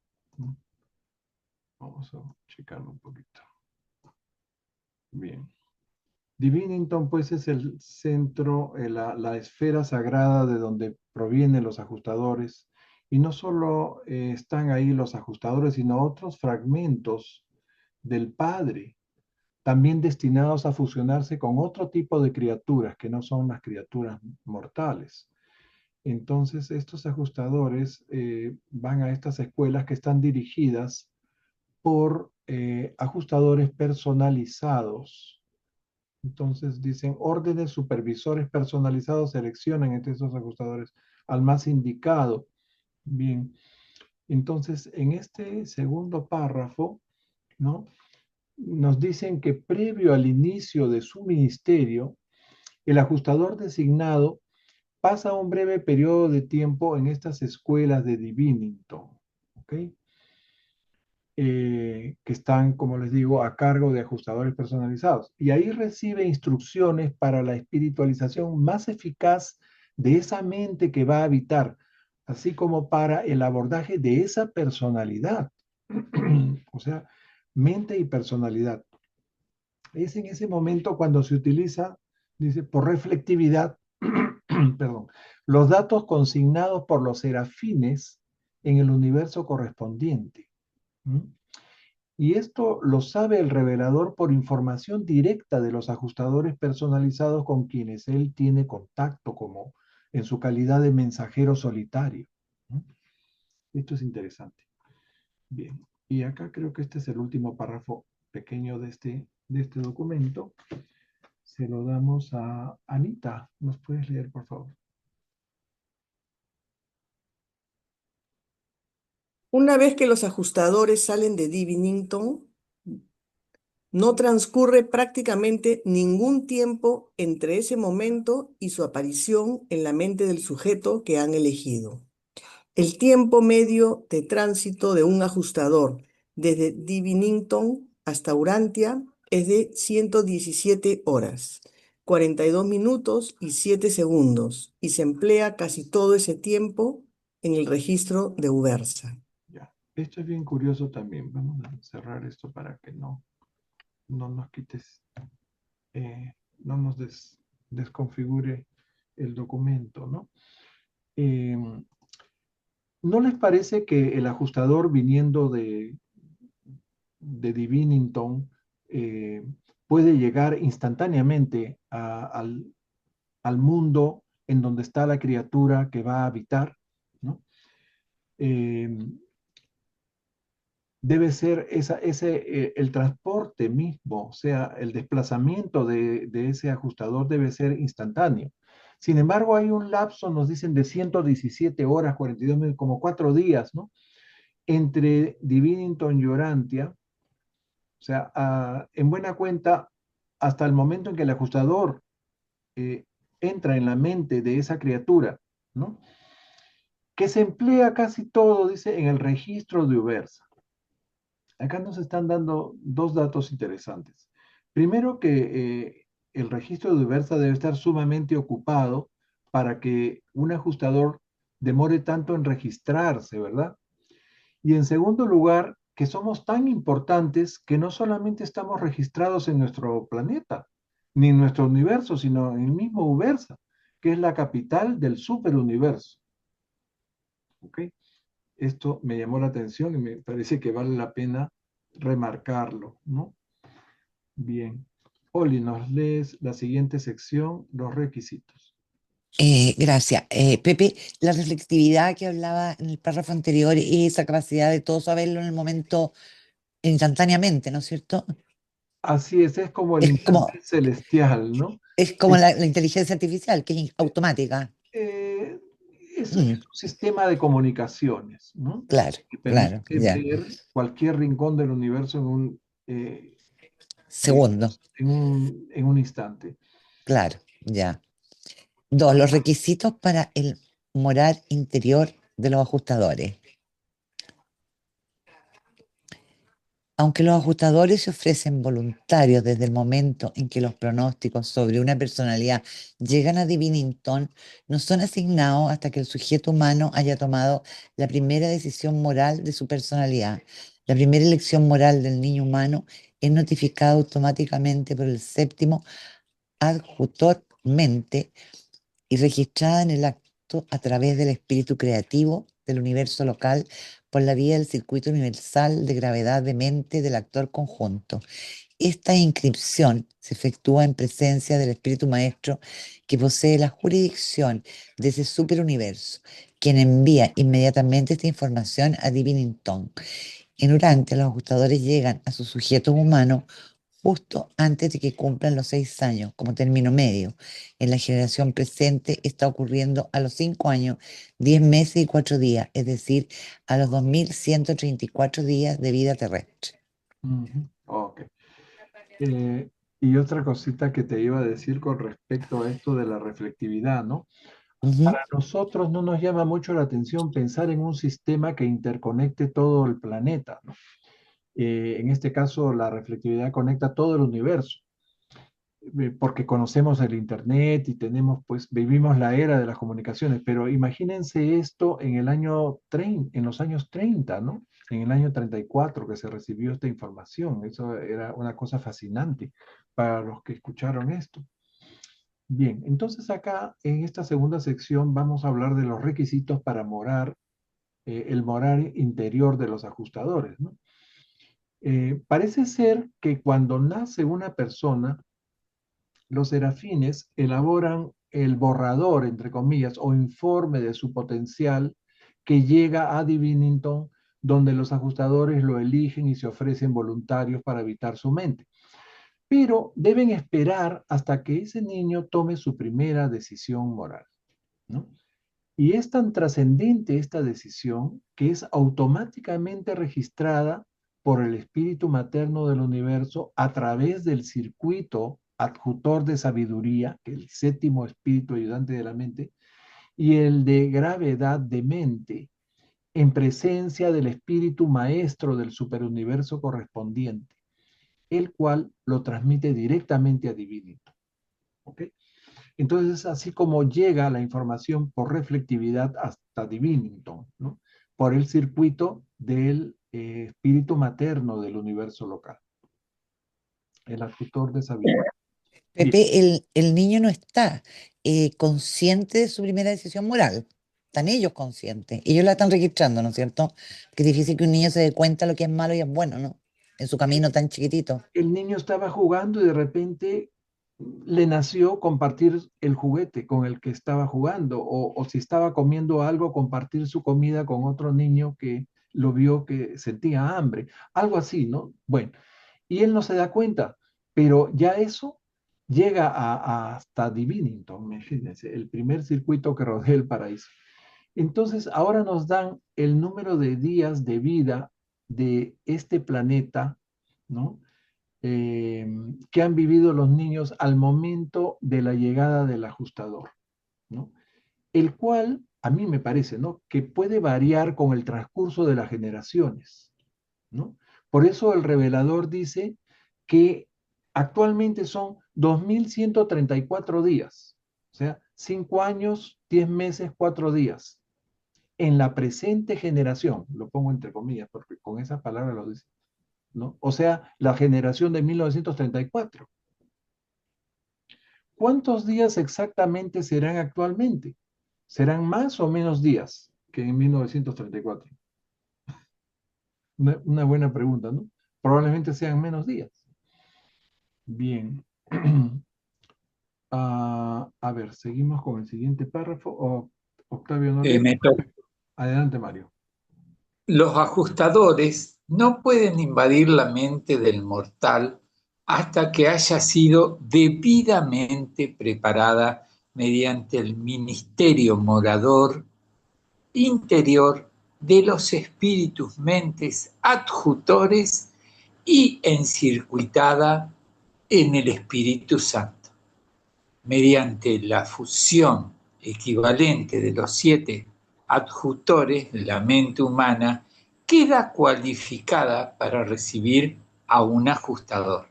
Speaker 1: Vamos a checarlo un poquito. Bien. Divinington pues es el centro, la esfera sagrada de donde provienen los ajustadores. Y no solo están ahí los ajustadores, sino otros fragmentos del Padre, también destinados a fusionarse con otro tipo de criaturas que no son las criaturas mortales. Entonces, estos ajustadores van a estas escuelas que están dirigidas por ajustadores personalizados. Entonces dicen, órdenes supervisores personalizados seleccionan entre esos ajustadores al más indicado. Bien, entonces en este segundo párrafo, ¿no? Nos dicen que previo al inicio de su ministerio, el ajustador designado pasa un breve periodo de tiempo en estas escuelas de Divinington, ¿ok? Que están, como les digo, a cargo de ajustadores personalizados. Y ahí recibe instrucciones para la espiritualización más eficaz de esa mente que va a habitar, así como para el abordaje de esa personalidad. O sea, mente y personalidad. Es en ese momento cuando se utiliza, dice, por reflectividad, perdón, los datos consignados por los serafines en el universo correspondiente. ¿Mm? Y esto lo sabe el revelador por información directa de los ajustadores personalizados con quienes él tiene contacto, como en su calidad de mensajero solitario. ¿Mm? Esto es interesante. Bien, y acá creo que este es el último párrafo pequeño de este documento. Se lo damos a Anita. ¿Nos puedes leer, por favor?
Speaker 10: Una vez que los ajustadores salen de Divinington, no transcurre prácticamente ningún tiempo entre ese momento y su aparición en la mente del sujeto que han elegido. El tiempo medio de tránsito de un ajustador desde Divinington hasta Urantia es de 117 horas, 42 minutos y 7 segundos, y se emplea casi todo ese tiempo en el registro de Ubersa.
Speaker 1: Ya. Esto es bien curioso también. Vamos a cerrar esto para que no nos quites, no nos desconfigure el documento, ¿no? ¿No les parece que el ajustador viniendo de Divinington puede llegar instantáneamente al mundo en donde está la criatura que va a habitar, ¿no? Debe ser el transporte mismo, o sea, el desplazamiento de ese ajustador debe ser instantáneo. Sin embargo, hay un lapso, nos dicen, de 117 horas, 42 minutos, como 4 días, ¿no? Entre Divinington y Urantia, o sea, en buena cuenta, hasta el momento en que el ajustador entra en la mente de esa criatura, ¿no? Que se emplea casi todo, dice, en el registro de Ubersa. Acá nos están dando dos datos interesantes. Primero que el registro de Ubersa debe estar sumamente ocupado para que un ajustador demore tanto en registrarse, ¿verdad? Y en segundo lugar, que somos tan importantes que no solamente estamos registrados en nuestro planeta, ni en nuestro universo, sino en el mismo Ubersa, que es la capital del superuniverso. ¿Ok? Esto me llamó la atención y me parece que vale la pena remarcarlo, ¿no? Bien. Oli, nos lees la siguiente sección, los requisitos.
Speaker 3: Gracias. Pepe, la reflectividad que hablaba en el párrafo anterior es esa capacidad de todo saberlo en el momento instantáneamente, ¿no es cierto?
Speaker 1: Así es como el
Speaker 3: Es
Speaker 1: instante
Speaker 3: como,
Speaker 1: celestial, ¿no?
Speaker 3: es como
Speaker 1: Es,
Speaker 3: la inteligencia artificial, que es automática.
Speaker 1: eh, es un
Speaker 3: Mm,
Speaker 1: sistema de comunicaciones, ¿no?
Speaker 3: claro,
Speaker 1: Que
Speaker 3: claro,
Speaker 1: permite
Speaker 3: ya.
Speaker 1: ver cualquier rincón del universo eh,
Speaker 3: Segundo,
Speaker 1: en un instante.
Speaker 3: claro, ya. Dos, los requisitos para el morar interior de los ajustadores. Aunque los ajustadores se ofrecen voluntarios desde el momento en que los pronósticos sobre una personalidad llegan a Divinington, no son asignados hasta que el sujeto humano haya tomado la primera decisión moral de su personalidad. La primera elección moral del niño humano es notificada automáticamente por el séptimo adjutor mente y registrada en el acto a través del espíritu creativo del universo local por la vía del circuito universal de gravedad de mente del actor conjunto. Esta inscripción se efectúa en presencia del espíritu maestro que posee la jurisdicción de ese superuniverso, quien envía inmediatamente esta información a Divinington. En Urante, los ajustadores llegan a sus sujetos humanos justo antes de que cumplan los 6 años, como término medio. En la generación presente está ocurriendo a los 5 años, 10 meses y 4 días, es decir, a los 2134 días de vida terrestre.
Speaker 1: Ok. Y otra cosita que te iba a decir con respecto a esto de la reflectividad, ¿no?
Speaker 3: Ujú.
Speaker 1: Para nosotros no nos llama mucho la atención pensar en un sistema que interconecte todo el planeta, ¿no? En este caso, la reflectividad conecta todo el universo, porque conocemos el Internet y tenemos, pues, vivimos la era de las comunicaciones, pero imagínense esto en el año 30, en los años 30, ¿no? En el año 34 que se recibió esta información. Eso era una cosa fascinante para los que escucharon esto. Bien, entonces acá en esta segunda sección vamos a hablar de los requisitos para morar, el morar interior de los ajustadores, ¿no? Parece ser que cuando nace una persona, los serafines elaboran el borrador, entre comillas, o informe de su potencial que llega a Divinington, donde los ajustadores lo eligen y se ofrecen voluntarios para habitar su mente. Pero deben esperar hasta que ese niño tome su primera decisión moral, ¿no? Y es tan trascendente esta decisión que es automáticamente registrada por el espíritu materno del universo a través del circuito adjutor de sabiduría, que es el séptimo espíritu ayudante de la mente, y el de gravedad de mente, en presencia del espíritu maestro del superuniverso correspondiente, el cual lo transmite directamente a Divinito. ¿Ok? Entonces, así como llega la información por reflectividad hasta Divinington, ¿no? Por el circuito del espíritu materno del universo local, el adjutor de sabiduría. Bien,
Speaker 3: Pepe, el niño no está consciente de su primera decisión moral. Están ellos conscientes. Ellos la están registrando, ¿no es cierto? Que es difícil que un niño se dé cuenta de lo que es malo y es bueno, ¿no? En su camino tan chiquitito.
Speaker 1: el niño estaba jugando y de repente le nació compartir el juguete con el que estaba jugando, o si estaba comiendo algo, compartir su comida con otro niño que lo vio que sentía hambre, algo así, ¿no? Bueno, y él no se da cuenta, pero ya eso llega hasta Divinington, imagínense, el primer circuito que rodea el paraíso. Entonces, ahora nos dan el número de días de vida de este planeta, ¿no? que han vivido los niños al momento de la llegada del ajustador, ¿no? El cual, a mí me parece, ¿no?, que puede variar con el transcurso de las generaciones, ¿no? Por eso el revelador dice que actualmente son 2134 días, o sea, 5 años, 10 meses, 4 días. En la presente generación, lo pongo entre comillas, porque con esas palabras lo dice, ¿no? O sea, la generación de 1934. ¿Cuántos días exactamente serán actualmente? ¿Serán más o menos días que en 1934? Una buena pregunta, ¿no? Probablemente sean menos días. Bien. A ver, seguimos con el siguiente párrafo. Octavio, ¿no lee?
Speaker 2: Me toca.
Speaker 1: Adelante, Mario.
Speaker 2: Los ajustadores no pueden invadir la mente del mortal hasta que haya sido debidamente preparada mediante el ministerio morador interior de los espíritus mentes adjutores y encircuitada en el Espíritu Santo, mediante la fusión equivalente de los 7 adjutores, la mente humana queda cualificada para recibir a un ajustador.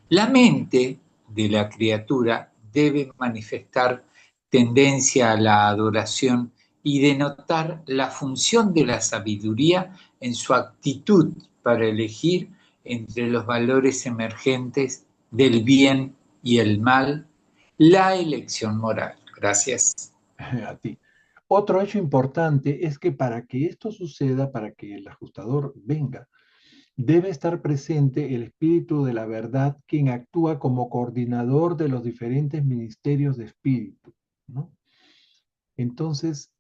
Speaker 2: La mente de la criatura debe manifestar tendencia a la adoración y denotar la función de la sabiduría en su actitud para elegir entre los valores emergentes del bien y el mal, la elección moral. Gracias.
Speaker 1: A ti. Otro hecho importante es que para que esto suceda, para que el ajustador venga, debe estar presente el Espíritu de la verdad, quien actúa como coordinador de los diferentes ministerios de espíritu, ¿no? Entonces,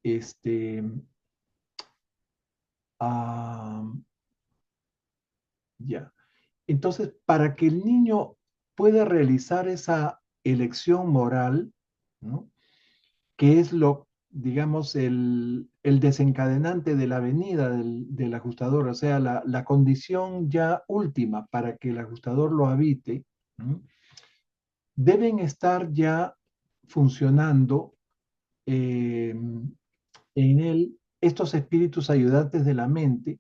Speaker 1: ya. Entonces, para que el niño pueda realizar esa elección moral, ¿no?, que es lo, digamos, el desencadenante de la venida del ajustador, o sea, la condición ya última para que el ajustador lo habite, ¿no?, deben estar ya funcionando en él estos espíritus ayudantes de la mente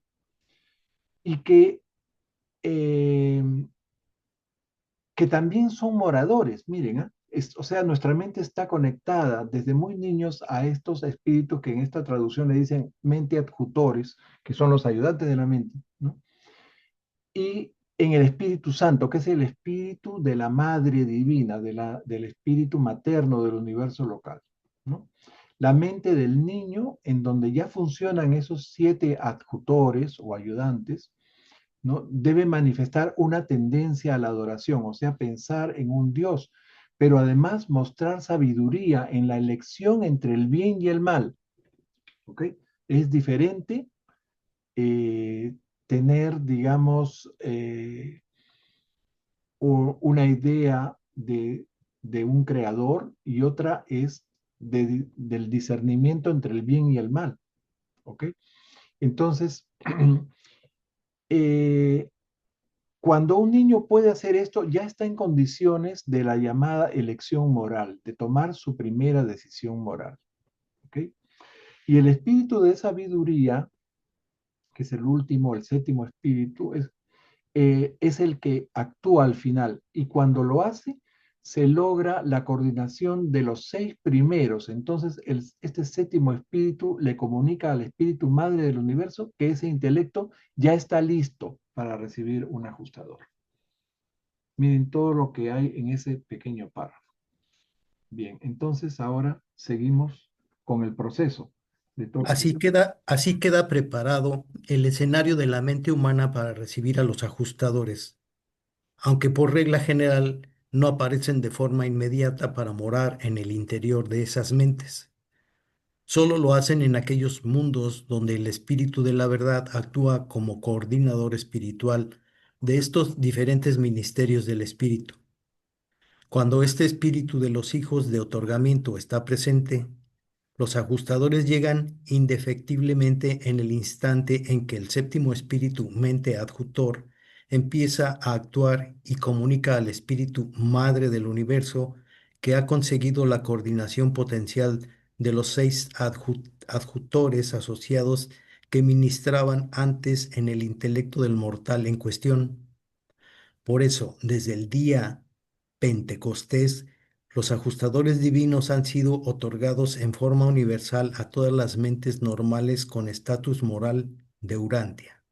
Speaker 1: y eh, que también son moradores. Miren, ¿eh? O sea, nuestra mente está conectada desde muy niños a estos espíritus que en esta traducción le dicen mente adjutores, que son los ayudantes de la mente, ¿no? Y en el Espíritu Santo, que es el espíritu de la Madre Divina, del espíritu materno del universo local, ¿no? La mente del niño, en donde ya funcionan esos 7 adjutores o ayudantes, ¿no?, debe manifestar una tendencia a la adoración, o sea, pensar en un Dios, pero además mostrar sabiduría en la elección entre el bien y el mal. ¿Ok? Es diferente tener, digamos, una idea de un creador y otra es del discernimiento entre el bien y el mal. ¿Ok? Entonces, cuando un niño puede hacer esto, ya está en condiciones de la llamada elección moral, de tomar su primera decisión moral. ¿Ok? Y el espíritu de sabiduría, que es el último, el séptimo espíritu, es el que actúa al final. Y cuando lo hace, se logra la coordinación de los 6 primeros. Entonces, este séptimo espíritu le comunica al espíritu madre del universo que ese intelecto ya está listo para recibir un ajustador. Miren todo lo que hay en ese pequeño párrafo. Bien, entonces ahora seguimos con el proceso.
Speaker 4: Así queda preparado el escenario de la mente humana para recibir a los ajustadores, aunque por regla general no aparecen de forma inmediata para morar en el interior de esas mentes. Solo lo hacen en aquellos mundos donde el espíritu de la verdad actúa como coordinador espiritual de estos diferentes ministerios del espíritu. Cuando este espíritu de los hijos de otorgamiento está presente, los ajustadores llegan indefectiblemente en el instante en que el séptimo espíritu mente adjutor empieza a actuar y comunica al espíritu madre del universo que ha conseguido la coordinación potencial de los 6 adjutores asociados que ministraban antes en el intelecto del mortal en cuestión. Por eso, desde el día Pentecostés, los ajustadores divinos han sido otorgados en forma universal a todas las mentes normales con estatus moral de Urantia.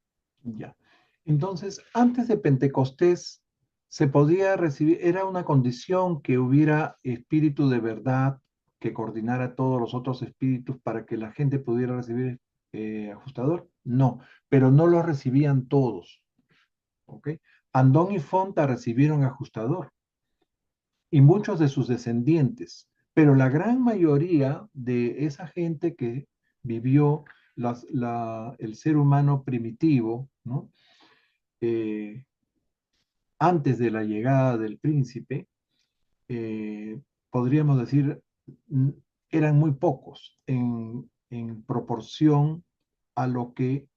Speaker 1: Ya. Entonces, antes de Pentecostés, se podía recibir, era una condición que hubiera espíritu de verdad que coordinara todos los otros espíritus para que la gente pudiera recibir ajustador. No, pero no lo recibían todos. ¿Ok? Andón y Fonta recibieron ajustador y muchos de sus descendientes, pero la gran mayoría de esa gente que vivió el ser humano primitivo, ¿no? Antes de la llegada del príncipe, podríamos decir, eran muy pocos en proporción a lo que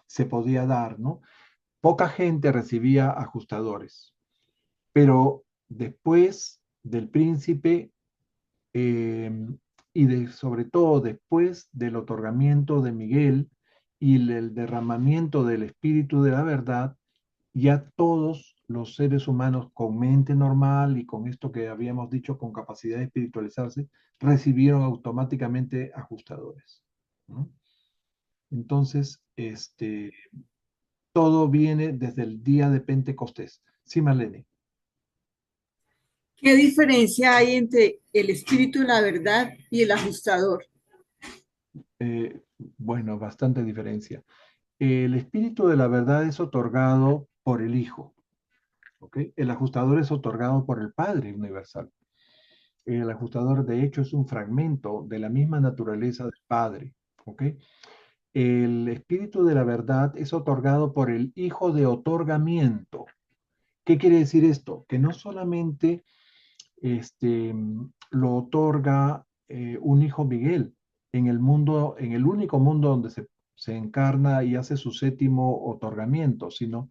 Speaker 1: se podía dar, ¿no? Poca gente recibía ajustadores, pero después del príncipe y sobre todo después del otorgamiento de Miguel y el derramamiento del Espíritu de la verdad, ya todos los seres humanos con mente normal y con esto que habíamos dicho, con capacidad de espiritualizarse, recibieron automáticamente ajustadores, ¿no? Entonces, todo viene desde el día de Pentecostés. Sí, Marlene.
Speaker 9: ¿Qué diferencia hay entre el espíritu de la verdad y el ajustador?
Speaker 1: Bueno, bastante diferencia. El espíritu de la verdad es otorgado por el Hijo, ¿ok? El ajustador es otorgado por el Padre universal. El ajustador, de hecho, es un fragmento de la misma naturaleza del Padre, ¿ok? El espíritu de la verdad es otorgado por el Hijo de otorgamiento. ¿Qué quiere decir esto? Que no solamente lo otorga un hijo Miguel en el mundo, en el único mundo donde se encarna y hace su séptimo otorgamiento, sino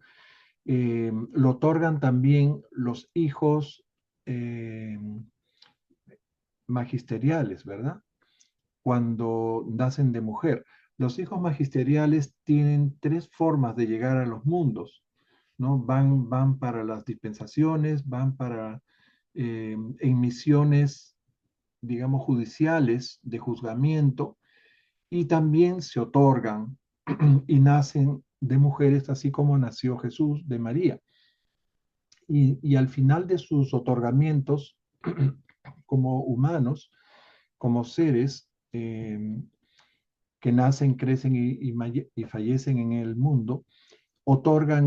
Speaker 1: lo otorgan también los hijos magisteriales, ¿verdad? Cuando nacen de mujer. Los hijos magisteriales tienen tres formas de llegar a los mundos, ¿no? Van para las dispensaciones, van para en misiones, digamos, judiciales de juzgamiento, y también se otorgan y nacen de mujeres, así como nació Jesús de María. Y al final de sus otorgamientos como humanos, como seres que nacen, crecen y fallecen en el mundo, otorgan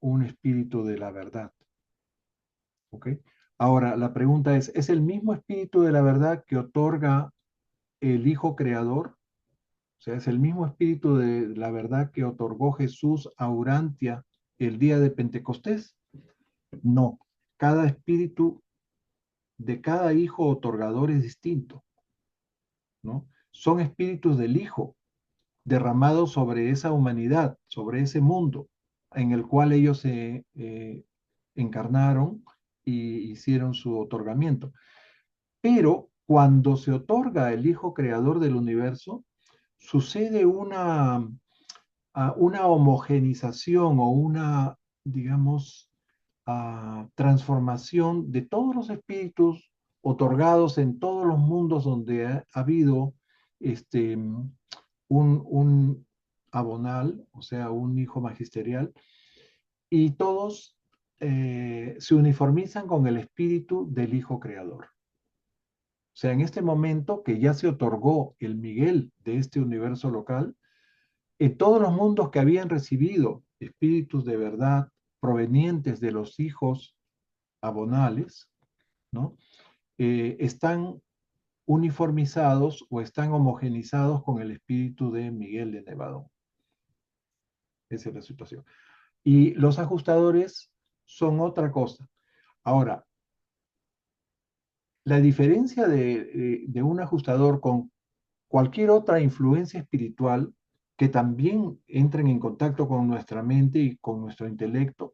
Speaker 1: un espíritu de la verdad. ¿Ok? Ahora, la pregunta ¿es el mismo espíritu de la verdad que otorga el Hijo Creador? O sea, ¿es el mismo espíritu de la verdad que otorgó Jesús a Urantia el día de Pentecostés? No. Cada espíritu de cada hijo otorgador es distinto, ¿no? Son espíritus del Hijo derramados sobre esa humanidad, sobre ese mundo en el cual ellos se encarnaron y hicieron su otorgamiento. Pero cuando se otorga el Hijo Creador del universo, sucede una homogenización o una, digamos, transformación de todos los espíritus otorgados en todos los mundos donde ha habido un abonal, o sea, un hijo magisterial, y todos se uniformizan con el espíritu del Hijo Creador. O sea, en este momento que ya se otorgó el Miguel de este universo local, en todos los mundos que habían recibido espíritus de verdad provenientes de los hijos abonales, ¿no? Están uniformizados o están homogenizados con el espíritu de Miguel de Nevadón. Esa es la situación. Y los ajustadores son otra cosa. Ahora, la diferencia de un ajustador con cualquier otra influencia espiritual que también entren en contacto con nuestra mente y con nuestro intelecto,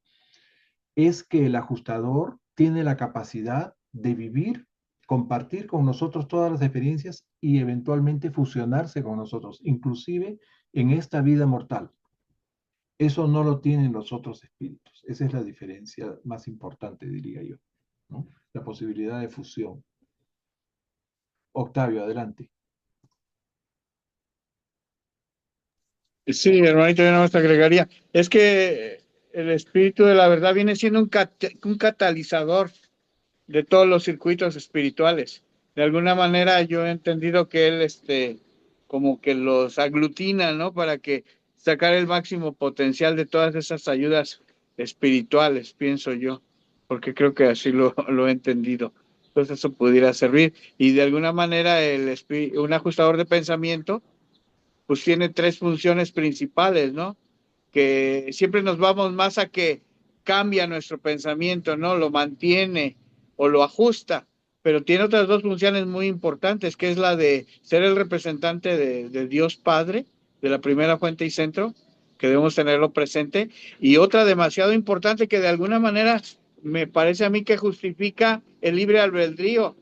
Speaker 1: es que el ajustador tiene la capacidad de vivir, compartir con nosotros todas las experiencias y eventualmente fusionarse con nosotros, inclusive en esta vida mortal. Eso no lo tienen los otros espíritus. Esa es la diferencia más importante, diría yo, ¿no? La posibilidad de fusión. Octavio, adelante.
Speaker 7: Sí, hermanito, yo no más agregaría. Es que el espíritu de la verdad viene siendo un catalizador de todos los circuitos espirituales. De alguna manera yo he entendido que él, como que los aglutina, ¿no? Para que sacar el máximo potencial de todas esas ayudas espirituales, pienso yo, porque creo que así lo he entendido. Entonces eso pudiera servir. Y de alguna manera un ajustador de pensamiento, pues tiene tres funciones principales, ¿no? Que siempre nos vamos más a que cambia nuestro pensamiento, ¿no? Lo mantiene o lo ajusta, pero tiene otras dos funciones muy importantes, que es la de ser el representante de Dios Padre, de la primera fuente y centro, que debemos tenerlo presente, y otra demasiado importante que de alguna manera me parece a mí que justifica el libre albedrío,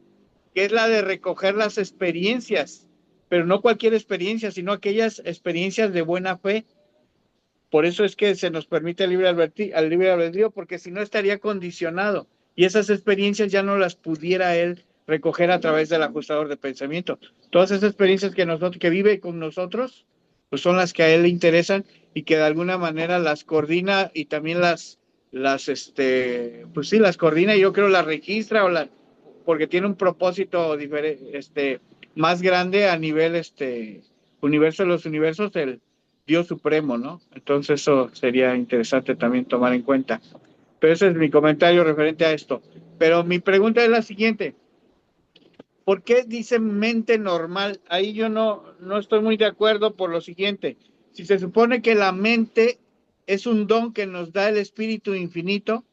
Speaker 7: que es la de recoger las experiencias, pero no cualquier experiencia, sino aquellas experiencias de buena fe. Por eso es que se nos permite el libre albedrío, porque si no estaría condicionado. Y esas experiencias ya no las pudiera él recoger a través del ajustador de pensamiento. Todas esas experiencias que vive con nosotros, pues son las que a él le interesan y que de alguna manera las coordina y también pues sí, las coordina y yo creo las registra porque tiene un propósito más grande a nivel universo de los universos, el Dios supremo, ¿no? Entonces eso sería interesante también tomar en cuenta. Pero ese es mi comentario referente a esto. Pero mi pregunta es la siguiente. ¿Por qué dice mente normal? Ahí yo no estoy muy de acuerdo por lo siguiente. Si se supone que la mente es un don que nos da el Espíritu Infinito,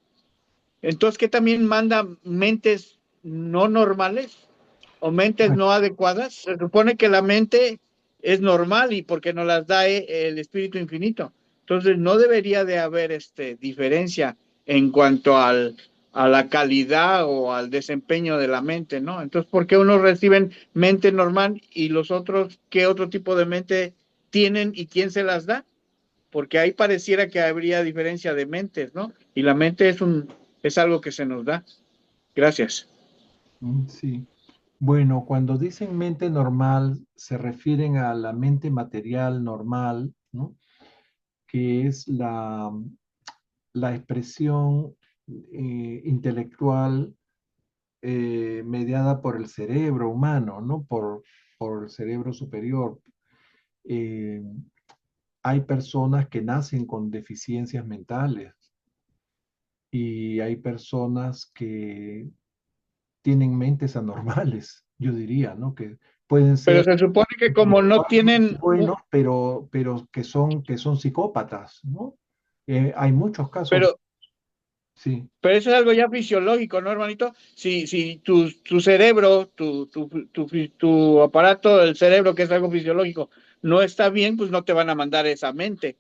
Speaker 7: entonces, ¿qué también manda mentes no normales o mentes
Speaker 1: Bueno,
Speaker 7: no adecuadas? Se supone que la mente es normal y porque nos las da el Espíritu Infinito. Entonces, no debería de haber diferencia en cuanto a la calidad o al desempeño de la mente, ¿no? Entonces, ¿por qué unos reciben mente normal y los otros, qué otro tipo de mente tienen y quién se las da? Porque ahí pareciera que habría diferencia de mentes, ¿no? Y la mente es algo que se nos da. Gracias.
Speaker 1: sí. Bueno, cuando dicen mente normal, se refieren a la mente material normal, ¿no? Que es la expresión intelectual mediada por el cerebro humano, ¿no? Por el cerebro superior. Eh, Hay personas que nacen con deficiencias mentales y hay personas que tienen mentes anormales, yo diría, ¿no? Que pueden
Speaker 7: Pero
Speaker 1: ser
Speaker 7: se supone que como no
Speaker 1: intelectualmente
Speaker 7: tienen,
Speaker 1: buenos, pero que son psicópatas, ¿no? Hay muchos casos,
Speaker 7: pero,
Speaker 1: sí.
Speaker 7: pero eso es algo ya fisiológico, ¿no, hermanito? Si tu cerebro, tu aparato, el cerebro, que es algo fisiológico, no está bien, pues no te van a mandar esa mente,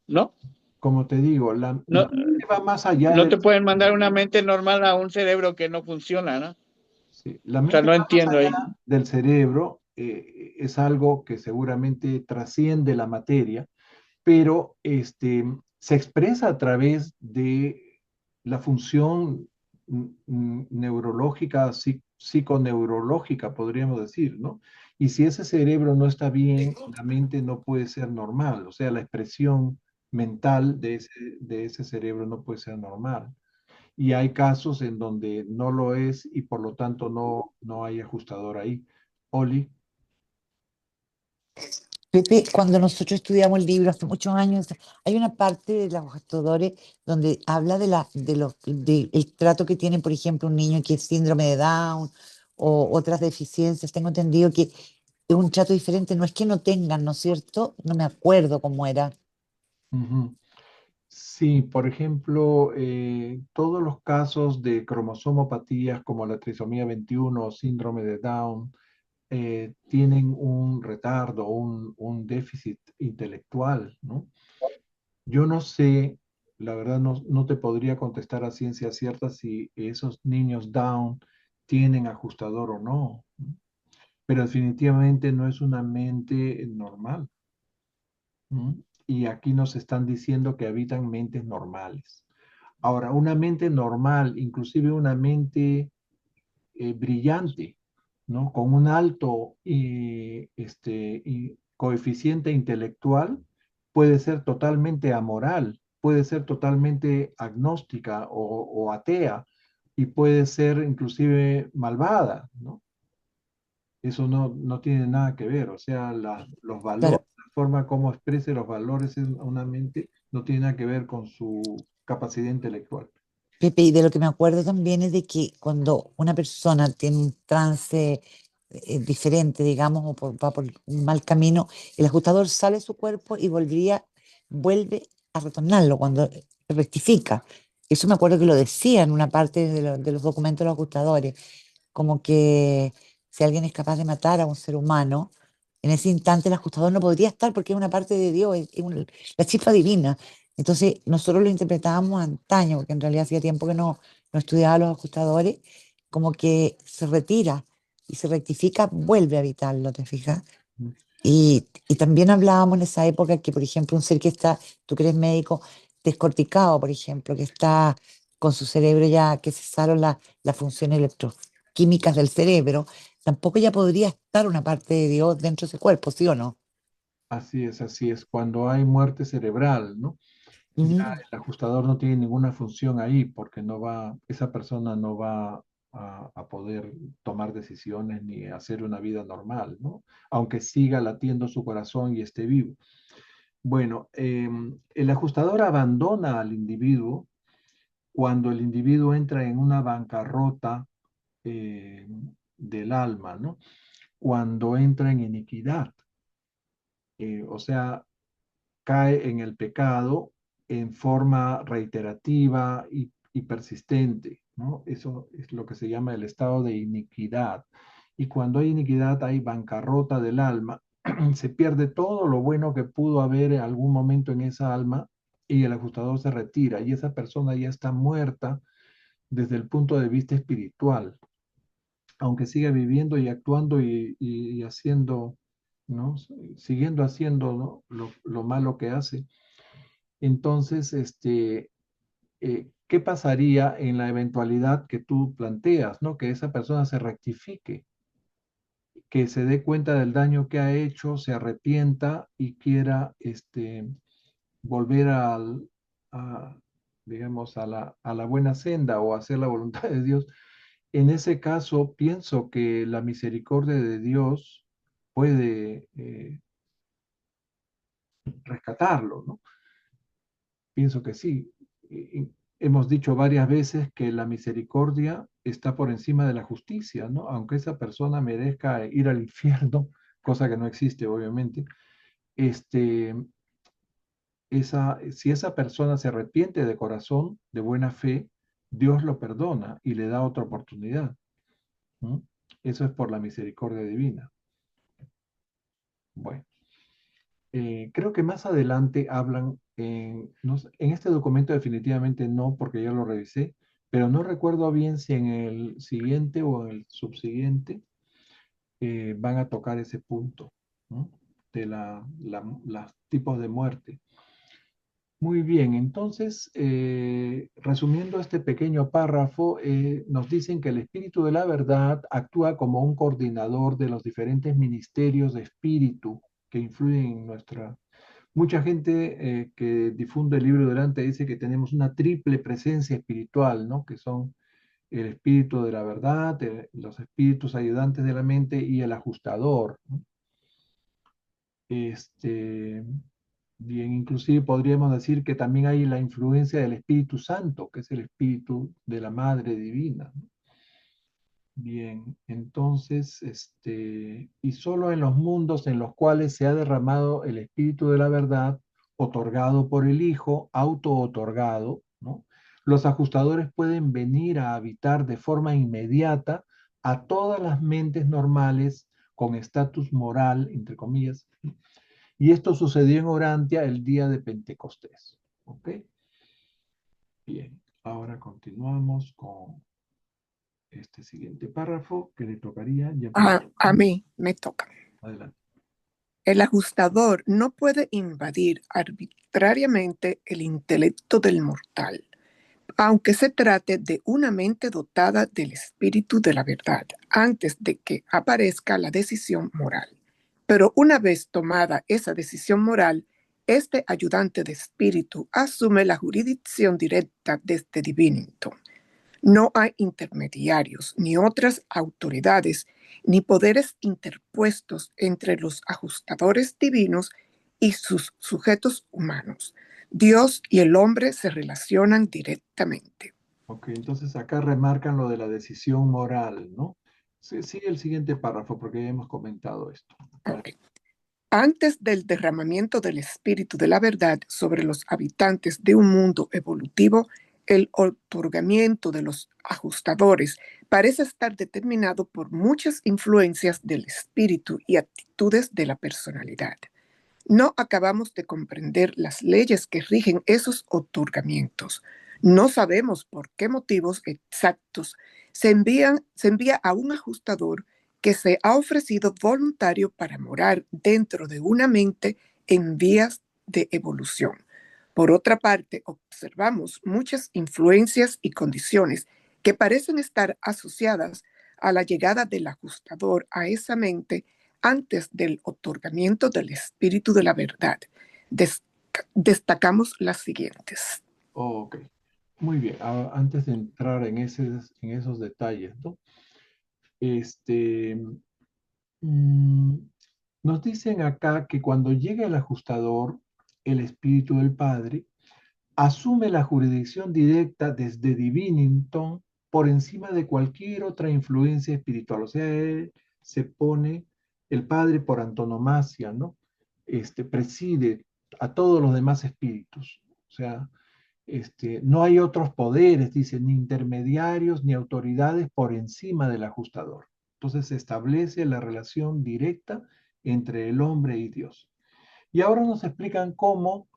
Speaker 7: ¿no?
Speaker 1: Como te digo, la
Speaker 7: No,
Speaker 1: mente va más allá
Speaker 7: no
Speaker 1: del
Speaker 7: te pueden mandar una mente normal a un cerebro que no funciona, ¿no?
Speaker 1: sí, la
Speaker 7: O sea,
Speaker 1: mente
Speaker 7: no
Speaker 1: va más
Speaker 7: entiendo
Speaker 1: allá
Speaker 7: ahí.
Speaker 1: del cerebro, es algo que seguramente trasciende la materia, pero se expresa a través de la función neurológica, psiconeurológica, podríamos decir, ¿no? Y si ese cerebro no está bien, la mente no puede ser normal, o sea, la expresión mental de ese cerebro no puede ser normal. Y hay casos en donde no lo es y por lo tanto no hay ajustador ahí. Oli,
Speaker 3: Pepe, cuando nosotros estudiamos el libro hace muchos años, hay una parte de los gestores donde habla del trato que tiene, por ejemplo, un niño que es síndrome de Down o otras deficiencias. Tengo entendido que es un trato diferente, no es que no tengan, ¿no es cierto? No me acuerdo cómo era.
Speaker 1: ujú. Sí, por ejemplo, todos los casos de cromosomopatías como la trisomía 21 o síndrome de Down tienen un retardo, un déficit intelectual, ¿no? Yo no sé, la verdad no te podría contestar a ciencia cierta si esos niños Down tienen ajustador o no, ¿no? Pero definitivamente no es una mente normal, ¿no? Y aquí nos están diciendo que habitan mentes normales. Ahora, una mente normal, inclusive una mente brillante, ¿no? Con un alto coeficiente intelectual, puede ser totalmente amoral, puede ser totalmente agnóstica o atea, y puede ser inclusive malvada, ¿no? Eso no tiene nada que ver, o sea, los valores,
Speaker 3: Claro,
Speaker 1: la forma como exprese los valores en una mente no tiene nada que ver con su capacidad intelectual.
Speaker 3: Pepe, y de lo que me acuerdo también es de que cuando una persona tiene un trance diferente, digamos, va por un mal camino, el ajustador sale de su cuerpo y vuelve a retornarlo cuando rectifica. Eso me acuerdo que lo decía en una parte de los documentos de los ajustadores, como que si alguien es capaz de matar a un ser humano, en ese instante el ajustador no podría estar porque es una parte de Dios, la chispa divina. Entonces nosotros lo interpretábamos antaño, porque en realidad hacía tiempo que no estudiaba los ajustadores, como que se retira y se rectifica, vuelve a habitarlo, ¿te fijas? Y también hablábamos en esa época que, por ejemplo, un ser que está, tú que eres médico, descorticado, por ejemplo, que está con su cerebro ya, que cesaron las funciones electroquímicas del cerebro, tampoco ya podría estar una parte de Dios dentro de ese cuerpo, ¿sí o no?
Speaker 1: Así es. Cuando hay muerte cerebral, ¿no? Ya
Speaker 3: Ujú.
Speaker 1: el ajustador no tiene ninguna función ahí porque esa persona no va a poder tomar decisiones ni hacer una vida normal, ¿no? Aunque siga latiendo su corazón y esté vivo. Bueno, el ajustador abandona al individuo cuando el individuo entra en una bancarrota eh, del alma, ¿no? Cuando entra en iniquidad, o sea, cae en el pecado en forma reiterativa y persistente, ¿no? Eso es lo que se llama el estado de iniquidad. Y cuando hay iniquidad hay bancarrota del alma, se pierde todo lo bueno que pudo haber en algún momento en esa alma y el ajustador se retira y esa persona ya está muerta desde el punto de vista espiritual, aunque siga viviendo y actuando y haciendo, ¿no? Siguiendo haciendo, ¿no? Lo malo que hace. Entonces, ¿qué pasaría en la eventualidad que tú planteas, ¿no? Que esa persona se rectifique, que se dé cuenta del daño que ha hecho, se arrepienta y quiera, volver a, digamos, a la buena senda o hacer la voluntad de Dios. En ese caso, pienso que la misericordia de Dios puede rescatarlo, ¿no? Pienso que sí. Hemos dicho varias veces que la misericordia está por encima de la justicia, ¿no? Aunque esa persona merezca ir al infierno, cosa que no existe, obviamente, este, si esa persona se arrepiente de corazón, de buena fe, Dios lo perdona y le da otra oportunidad, ¿no? Eso es por la misericordia divina. Bueno. Creo que más adelante hablan, no sé, en este documento definitivamente no, porque ya lo revisé, pero no recuerdo bien si en el siguiente o en el subsiguiente van a tocar ese punto, ¿no? De los tipos de muerte. Muy bien, entonces, resumiendo este pequeño párrafo, nos dicen que el Espíritu de la Verdad actúa como un coordinador de los diferentes ministerios de espíritu que influyen en nuestra. Mucha gente que difunde el libro delante dice que tenemos una triple presencia espiritual, ¿no? Que son el espíritu de la verdad, los espíritus ayudantes de la mente y el ajustador, ¿no? Este, bien, inclusive podríamos decir que también hay la influencia del Espíritu Santo, que es el espíritu de la Madre Divina, ¿no? Bien, entonces, y solo en los mundos en los cuales se ha derramado el Espíritu de la verdad, otorgado por el Hijo, auto-otorgado, ¿no? Los ajustadores pueden venir a habitar de forma inmediata a todas las mentes normales con estatus moral, entre comillas, y esto sucedió en Orantia el día de Pentecostés. ¿Ok? Bien, ahora continuamos con este siguiente párrafo que le tocaría ya.
Speaker 5: A mí me toca.
Speaker 1: Adelante.
Speaker 5: El ajustador no puede invadir arbitrariamente el intelecto del mortal, aunque se trate de una mente dotada del espíritu de la verdad, antes de que aparezca la decisión moral. Pero una vez tomada esa decisión moral, este ayudante de espíritu asume la jurisdicción directa desde Divinington. No hay intermediarios, ni otras autoridades, ni poderes interpuestos entre los ajustadores divinos y sus sujetos humanos. Dios y el hombre se relacionan directamente.
Speaker 1: Ok, entonces acá remarcan lo de la decisión moral, ¿no? Sigue el siguiente párrafo porque ya hemos comentado esto.
Speaker 5: Okay. Antes del derramamiento del espíritu de la verdad sobre los habitantes de un mundo evolutivo, el otorgamiento de los ajustadores parece estar determinado por muchas influencias del espíritu y actitudes de la personalidad. No acabamos de comprender las leyes que rigen esos otorgamientos. No sabemos por qué motivos exactos se envía a un ajustador que se ha ofrecido voluntario para morar dentro de una mente en vías de evolución. Por otra parte, observamos muchas influencias y condiciones que parecen estar asociadas a la llegada del ajustador a esa mente antes del otorgamiento del espíritu de la verdad. Destacamos las siguientes.
Speaker 1: Ok, muy bien. Antes de entrar en esos detalles, ¿no? Nos dicen acá que cuando llega el ajustador, el espíritu del Padre asume la jurisdicción directa desde Divinington por encima de cualquier otra influencia espiritual. O sea, él se pone el Padre por antonomasia, ¿no? Preside a todos los demás espíritus. O sea, no hay otros poderes, dice, ni intermediarios ni autoridades por encima del ajustador. Entonces se establece la relación directa entre el hombre y Dios. Y ahora nos explican cómo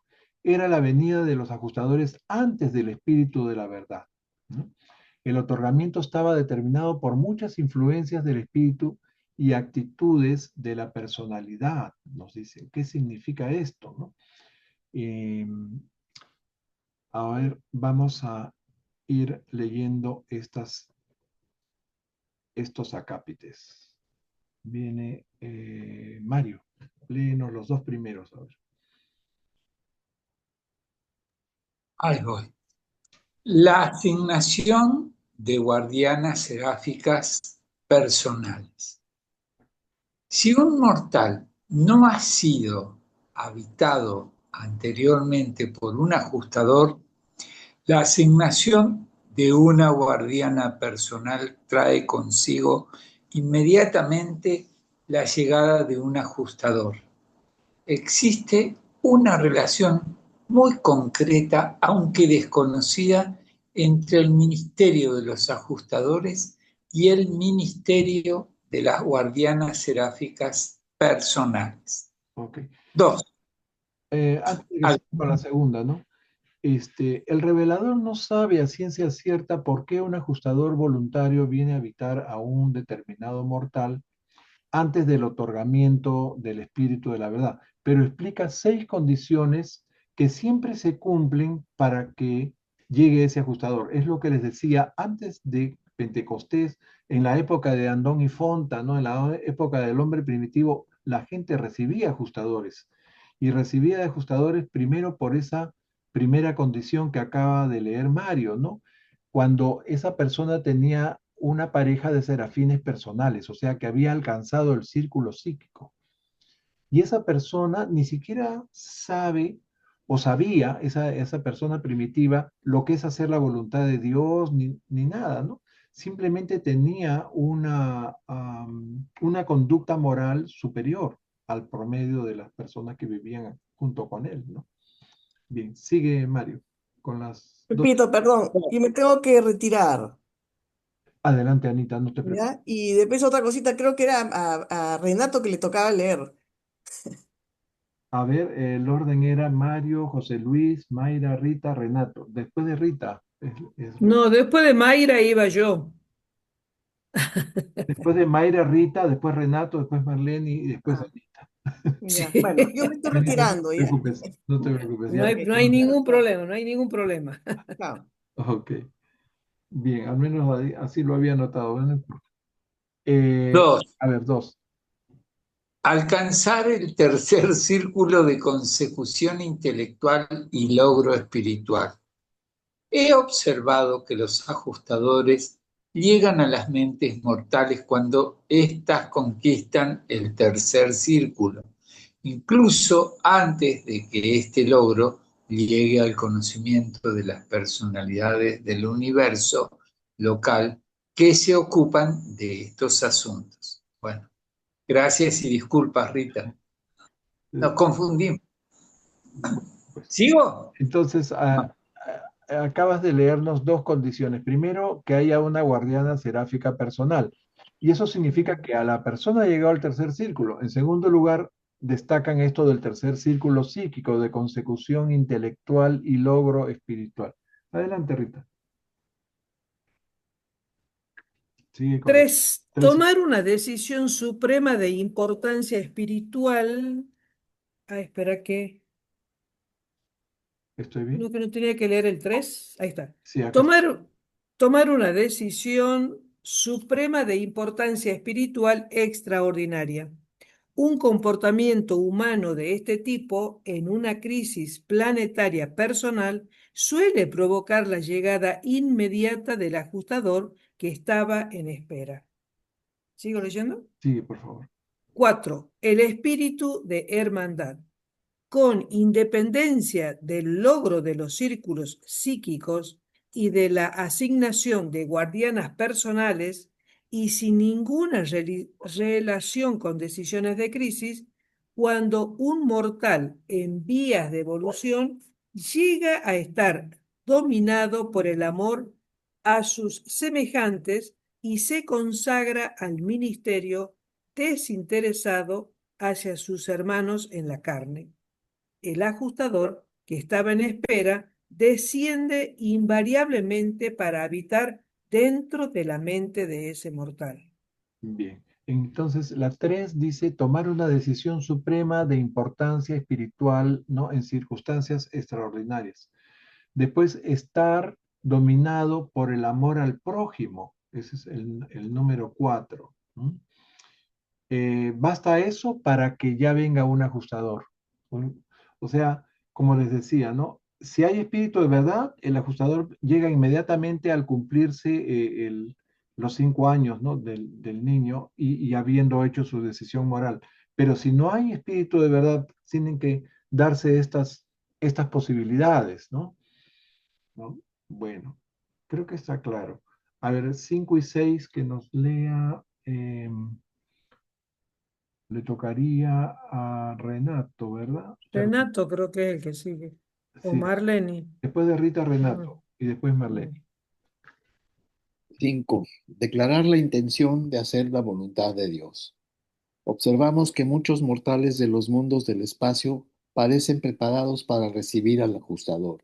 Speaker 1: era la venida de los ajustadores antes del espíritu de la verdad, ¿no? El otorgamiento estaba determinado por muchas influencias del espíritu y actitudes de la personalidad, nos dicen. ¿Qué significa esto, no? A ver, vamos a ir leyendo estos acápites. Viene Mario, léenos los dos primeros, a ver.
Speaker 2: Ahí voy. La asignación de guardianas seráficas personales. Si un mortal no ha sido habitado anteriormente por un ajustador, la asignación de una guardiana personal trae consigo inmediatamente la llegada de un ajustador. Existe una relación muy concreta, aunque desconocida, entre el ministerio de los ajustadores y el ministerio de las guardianas seráficas personales.
Speaker 1: Ok.
Speaker 2: 2.
Speaker 1: Antes de que siga con la segunda, ¿no? El revelador no sabe a ciencia cierta por qué un ajustador voluntario viene a habitar a un determinado mortal antes del otorgamiento del espíritu de la verdad, pero explica 6 condiciones que siempre se cumplen para que llegue ese ajustador. Es lo que les decía antes de Pentecostés, en la época de Andón y Fonta, ¿no? En la época del hombre primitivo, la gente recibía ajustadores y recibía de ajustadores primero por esa primera condición que acaba de leer Mario, ¿no? Cuando esa persona tenía una pareja de serafines personales, o sea, que había alcanzado el círculo psíquico. Y esa persona ni siquiera sabe o sabía, esa persona primitiva, lo que es hacer la voluntad de Dios, ni nada, ¿no? Simplemente tenía una conducta moral superior al promedio de las personas que vivían junto con él, ¿no? Bien, sigue Mario con las dos.
Speaker 10: Repito, perdón, y me tengo que retirar.
Speaker 1: Adelante, Anita, no te preocupes.
Speaker 10: ¿ya? Y después otra cosita, creo que era a Renato que le tocaba leer.
Speaker 1: A ver, el orden era Mario, José Luis, Mayra, Rita, Renato. Después de Rita es
Speaker 6: No, después de Mayra iba yo.
Speaker 1: después de Mayra, Rita, después Renato, después Marlene y después
Speaker 10: Ah,
Speaker 1: Anita.
Speaker 10: ya.
Speaker 6: Sí.
Speaker 10: Bueno, yo me estoy
Speaker 1: Anita, no te
Speaker 10: retirando, ¿ya?
Speaker 1: preocupes, no te preocupes,
Speaker 6: No
Speaker 1: ya.
Speaker 6: hay, no hay ningún problema, no hay ningún problema.
Speaker 10: Chao.
Speaker 1: Ok, bien, al menos así lo había notado. ¿Verdad? Eh,
Speaker 2: Dos,
Speaker 1: a ver, dos.
Speaker 2: alcanzar el tercer círculo de consecución intelectual y logro espiritual. He observado que los ajustadores llegan a las mentes mortales cuando éstas conquistan el tercer círculo, incluso antes de que este logro llegue al conocimiento de las personalidades del universo local que se ocupan de estos asuntos. Bueno, gracias y disculpas, Rita. Nos
Speaker 1: Eh,
Speaker 2: confundimos.
Speaker 1: pues.
Speaker 2: ¿Sigo?
Speaker 1: Entonces, acabas de leernos dos condiciones. Primero, que haya una guardiana seráfica personal. Y eso significa que a la persona ha llegado al tercer círculo. En segundo lugar, destacan esto del tercer círculo psíquico de consecución intelectual y logro espiritual. Adelante, Rita. Sigue con los
Speaker 6: 3,
Speaker 1: tres.
Speaker 6: tomar una decisión suprema de importancia espiritual. Ah, espera que...
Speaker 1: ¿Estoy
Speaker 6: No,
Speaker 1: bien?
Speaker 6: que no tenía que leer el 3. Ahí está.
Speaker 1: Sí, acá está.
Speaker 6: Tomar una decisión suprema de importancia espiritual extraordinaria. Un comportamiento humano de este tipo en una crisis planetaria personal suele provocar la llegada inmediata del ajustador que estaba en espera. ¿Sigo leyendo?
Speaker 1: Sigue, por favor.
Speaker 6: 4. El espíritu de hermandad. Con independencia del logro de los círculos psíquicos y de la asignación de guardianas personales y sin ninguna relación con decisiones de crisis, cuando un mortal en vías de evolución llega a estar dominado por el amor a sus semejantes y se consagra al ministerio desinteresado hacia sus hermanos en la carne. El ajustador, que estaba en espera, desciende invariablemente para habitar dentro de la mente de ese mortal.
Speaker 1: Bien. Entonces, la 3 dice tomar una decisión suprema de importancia espiritual, ¿no? En circunstancias extraordinarias. Después, estar dominado por el amor al prójimo. Ese es el número 4. Basta eso para que ya venga un ajustador. O sea, como les decía, ¿no? Si hay espíritu de verdad, el ajustador llega inmediatamente al cumplirse los 5 años, ¿no? del niño y habiendo hecho su decisión moral. Pero si no hay espíritu de verdad, tienen que darse estas posibilidades, ¿no? ¿No? Bueno, creo que está claro. A ver, 5 y 6 que nos lea. Le tocaría a Renato, ¿verdad?
Speaker 6: Renato creo que es el que sigue. O
Speaker 1: Sí,
Speaker 6: Marlene.
Speaker 1: después de Rita,
Speaker 6: Mm,
Speaker 1: Renato y después Marlene.
Speaker 6: mm.
Speaker 8: 5. Declarar la intención de hacer la voluntad de Dios. Observamos que muchos mortales de los mundos del espacio parecen preparados para recibir al ajustador,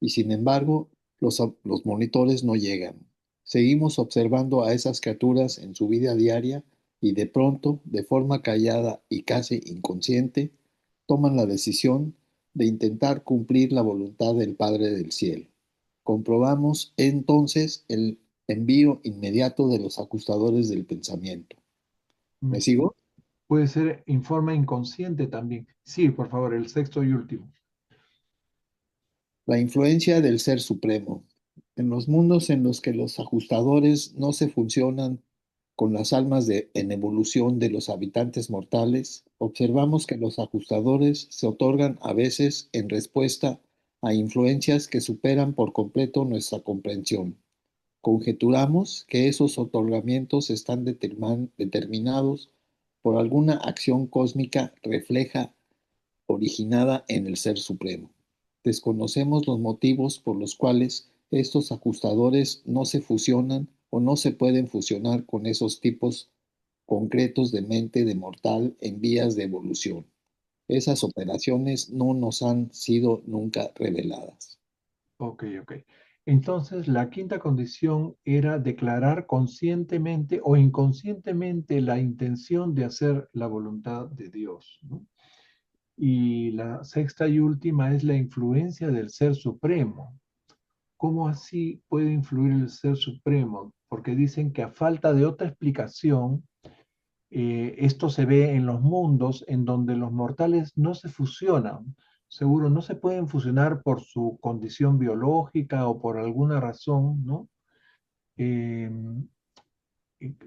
Speaker 8: y sin embargo, los monitores no llegan. Seguimos observando a esas criaturas en su vida diaria y de pronto, de forma callada y casi inconsciente, toman la decisión de intentar cumplir la voluntad del Padre del Cielo. Comprobamos entonces el envío inmediato de los ajustadores del pensamiento. ¿Me
Speaker 1: Mm,
Speaker 8: sigo?
Speaker 1: Puede ser en forma inconsciente también. Sí, por favor, el sexto y último.
Speaker 8: La influencia del Ser Supremo. En los mundos en los que los ajustadores no se funcionan con las almas en evolución de los habitantes mortales, observamos que los ajustadores se otorgan a veces en respuesta a influencias que superan por completo nuestra comprensión. Conjeturamos que esos otorgamientos están determinados por alguna acción cósmica refleja originada en el Ser Supremo. Desconocemos los motivos por los cuales estos ajustadores no se fusionan o no se pueden fusionar con esos tipos concretos de mente de mortal en vías de evolución. Esas operaciones no nos han sido nunca reveladas.
Speaker 1: Ok. Entonces, la quinta condición era declarar conscientemente o inconscientemente la intención de hacer la voluntad de Dios, ¿no? Y la sexta y última es la influencia del Ser Supremo. ¿Cómo así puede influir el Ser Supremo? Porque dicen que a falta de otra explicación, esto se ve en los mundos en donde los mortales no se fusionan. Seguro no se pueden fusionar por su condición biológica o por alguna razón, ¿no? Eh,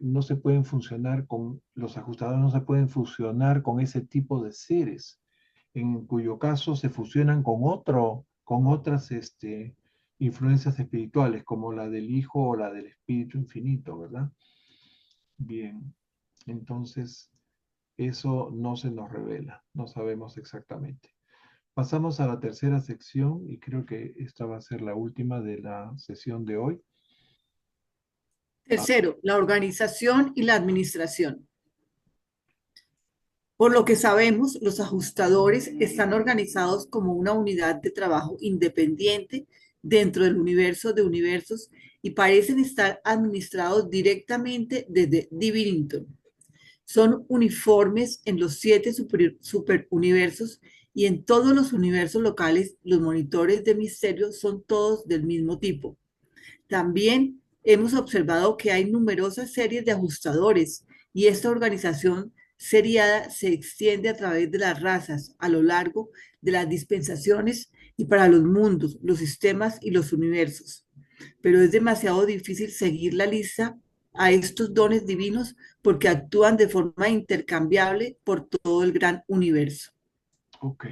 Speaker 1: no se pueden funcionar con, los ajustadores no se pueden fusionar con ese tipo de seres, en cuyo caso se fusionan con otras influencias espirituales, como la del Hijo o la del Espíritu Infinito, ¿verdad? Bien, entonces eso no se nos revela, no sabemos exactamente. Pasamos a la tercera sección y creo que esta va a ser la última de la sesión de hoy.
Speaker 9: Tercero, la organización y la administración. Por lo que sabemos, los ajustadores están organizados como una unidad de trabajo independiente dentro del universo de universos y parecen estar administrados directamente desde Divinington. Son uniformes en los 7 superuniversos y en todos los universos locales los monitores de misterio son todos del mismo tipo. También hemos observado que hay numerosas series de ajustadores y esta organización seriada se extiende a través de las razas, a lo largo de las dispensaciones y para los mundos, los sistemas y los universos. Pero es demasiado difícil seguir la lista a estos dones divinos porque actúan de forma intercambiable por todo el gran universo.
Speaker 1: Ok.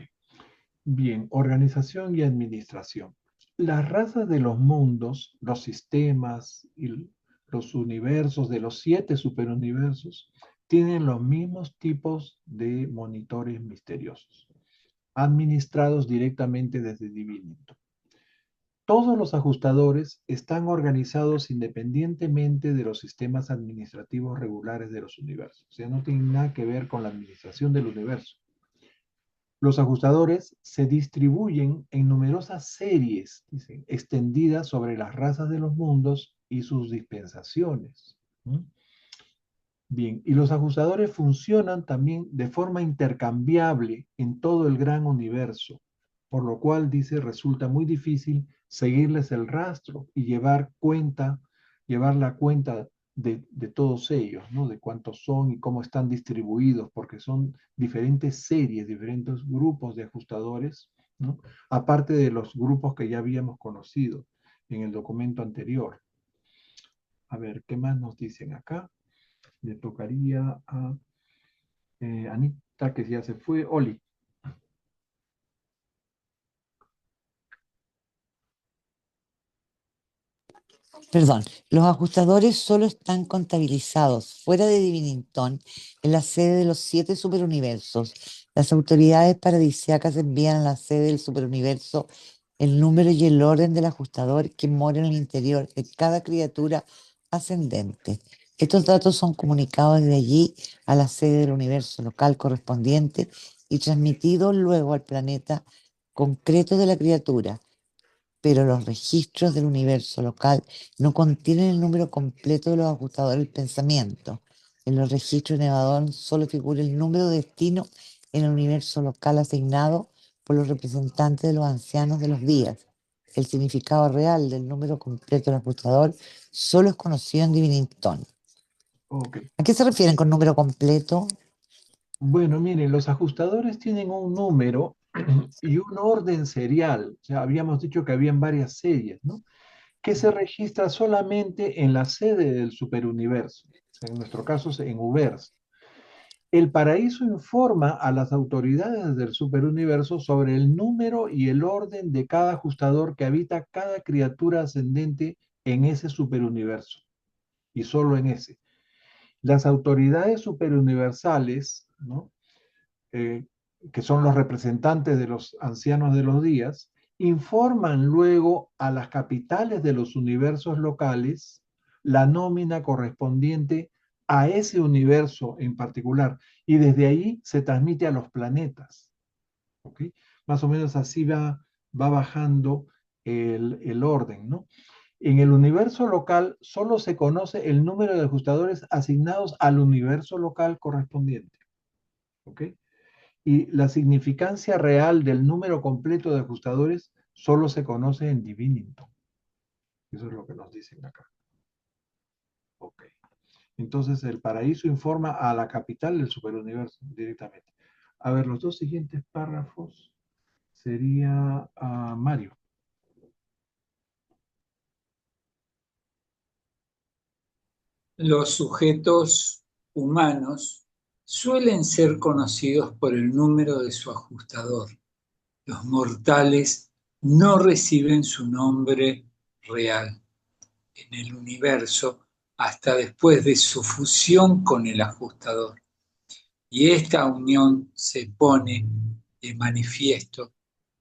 Speaker 1: Bien, organización y administración. Las razas de los mundos, los sistemas y los universos de los 7 superuniversos tienen los mismos tipos de monitores misteriosos, administrados directamente desde Divinity. Todos los ajustadores están organizados independientemente de los sistemas administrativos regulares de los universos. O sea, no tienen nada que ver con la administración del universo. Los ajustadores se distribuyen en numerosas series, dicen, extendidas sobre las razas de los mundos y sus dispensaciones. Bien, y los ajustadores funcionan también de forma intercambiable en todo el gran universo, por lo cual, dice, resulta muy difícil seguirles el rastro y llevar la cuenta de todos ellos, ¿no? De cuántos son y cómo están distribuidos, porque son diferentes series, diferentes grupos de ajustadores, ¿no? Aparte de los grupos que ya habíamos conocido en el documento anterior. A ver, ¿qué más nos dicen acá? Le tocaría a Anita, que ya se fue. Oli.
Speaker 3: Perdón, los ajustadores solo están contabilizados fuera de Divinington en la sede de los 7 superuniversos. Las autoridades paradisíacas envían a la sede del superuniverso el número y el orden del ajustador que mora en el interior de cada criatura ascendente. Estos datos son comunicados desde allí a la sede del universo local correspondiente y transmitidos luego al planeta concreto de la criatura, pero los registros del universo local no contienen el número completo de los ajustadores del pensamiento. En los registros de Nevadón solo figura el número de destino en el universo local asignado por los representantes de los ancianos de los días. El significado real del número completo del ajustador solo es conocido en Divinington.
Speaker 1: Okay.
Speaker 3: ¿A qué se refieren con número completo?
Speaker 1: Bueno, miren, los ajustadores tienen un número y un orden serial. Ya habíamos dicho que habían varias series, ¿no? Que se registra solamente en la sede del superuniverso. En nuestro caso, en Uverse. El paraíso informa a las autoridades del superuniverso sobre el número y el orden de cada ajustador que habita cada criatura ascendente en ese superuniverso, y solo en ese. Las autoridades superuniversales, ¿no? Que son los representantes de los ancianos de los días, informan luego a las capitales de los universos locales la nómina correspondiente a ese universo en particular. Y desde ahí se transmite a los planetas. ¿Ok? Más o menos así va bajando el orden, ¿no? En el universo local solo se conoce el número de ajustadores asignados al universo local correspondiente. ¿Ok? Y la significancia real del número completo de ajustadores solo se conoce en Divinington. Eso es lo que nos dicen acá. Ok. Entonces el paraíso informa a la capital del superuniverso directamente. A ver, los dos siguientes párrafos sería Mario.
Speaker 2: Los sujetos humanos suelen ser conocidos por el número de su ajustador. Los mortales no reciben su nombre real en el universo hasta después de su fusión con el ajustador. Y esta unión se pone de manifiesto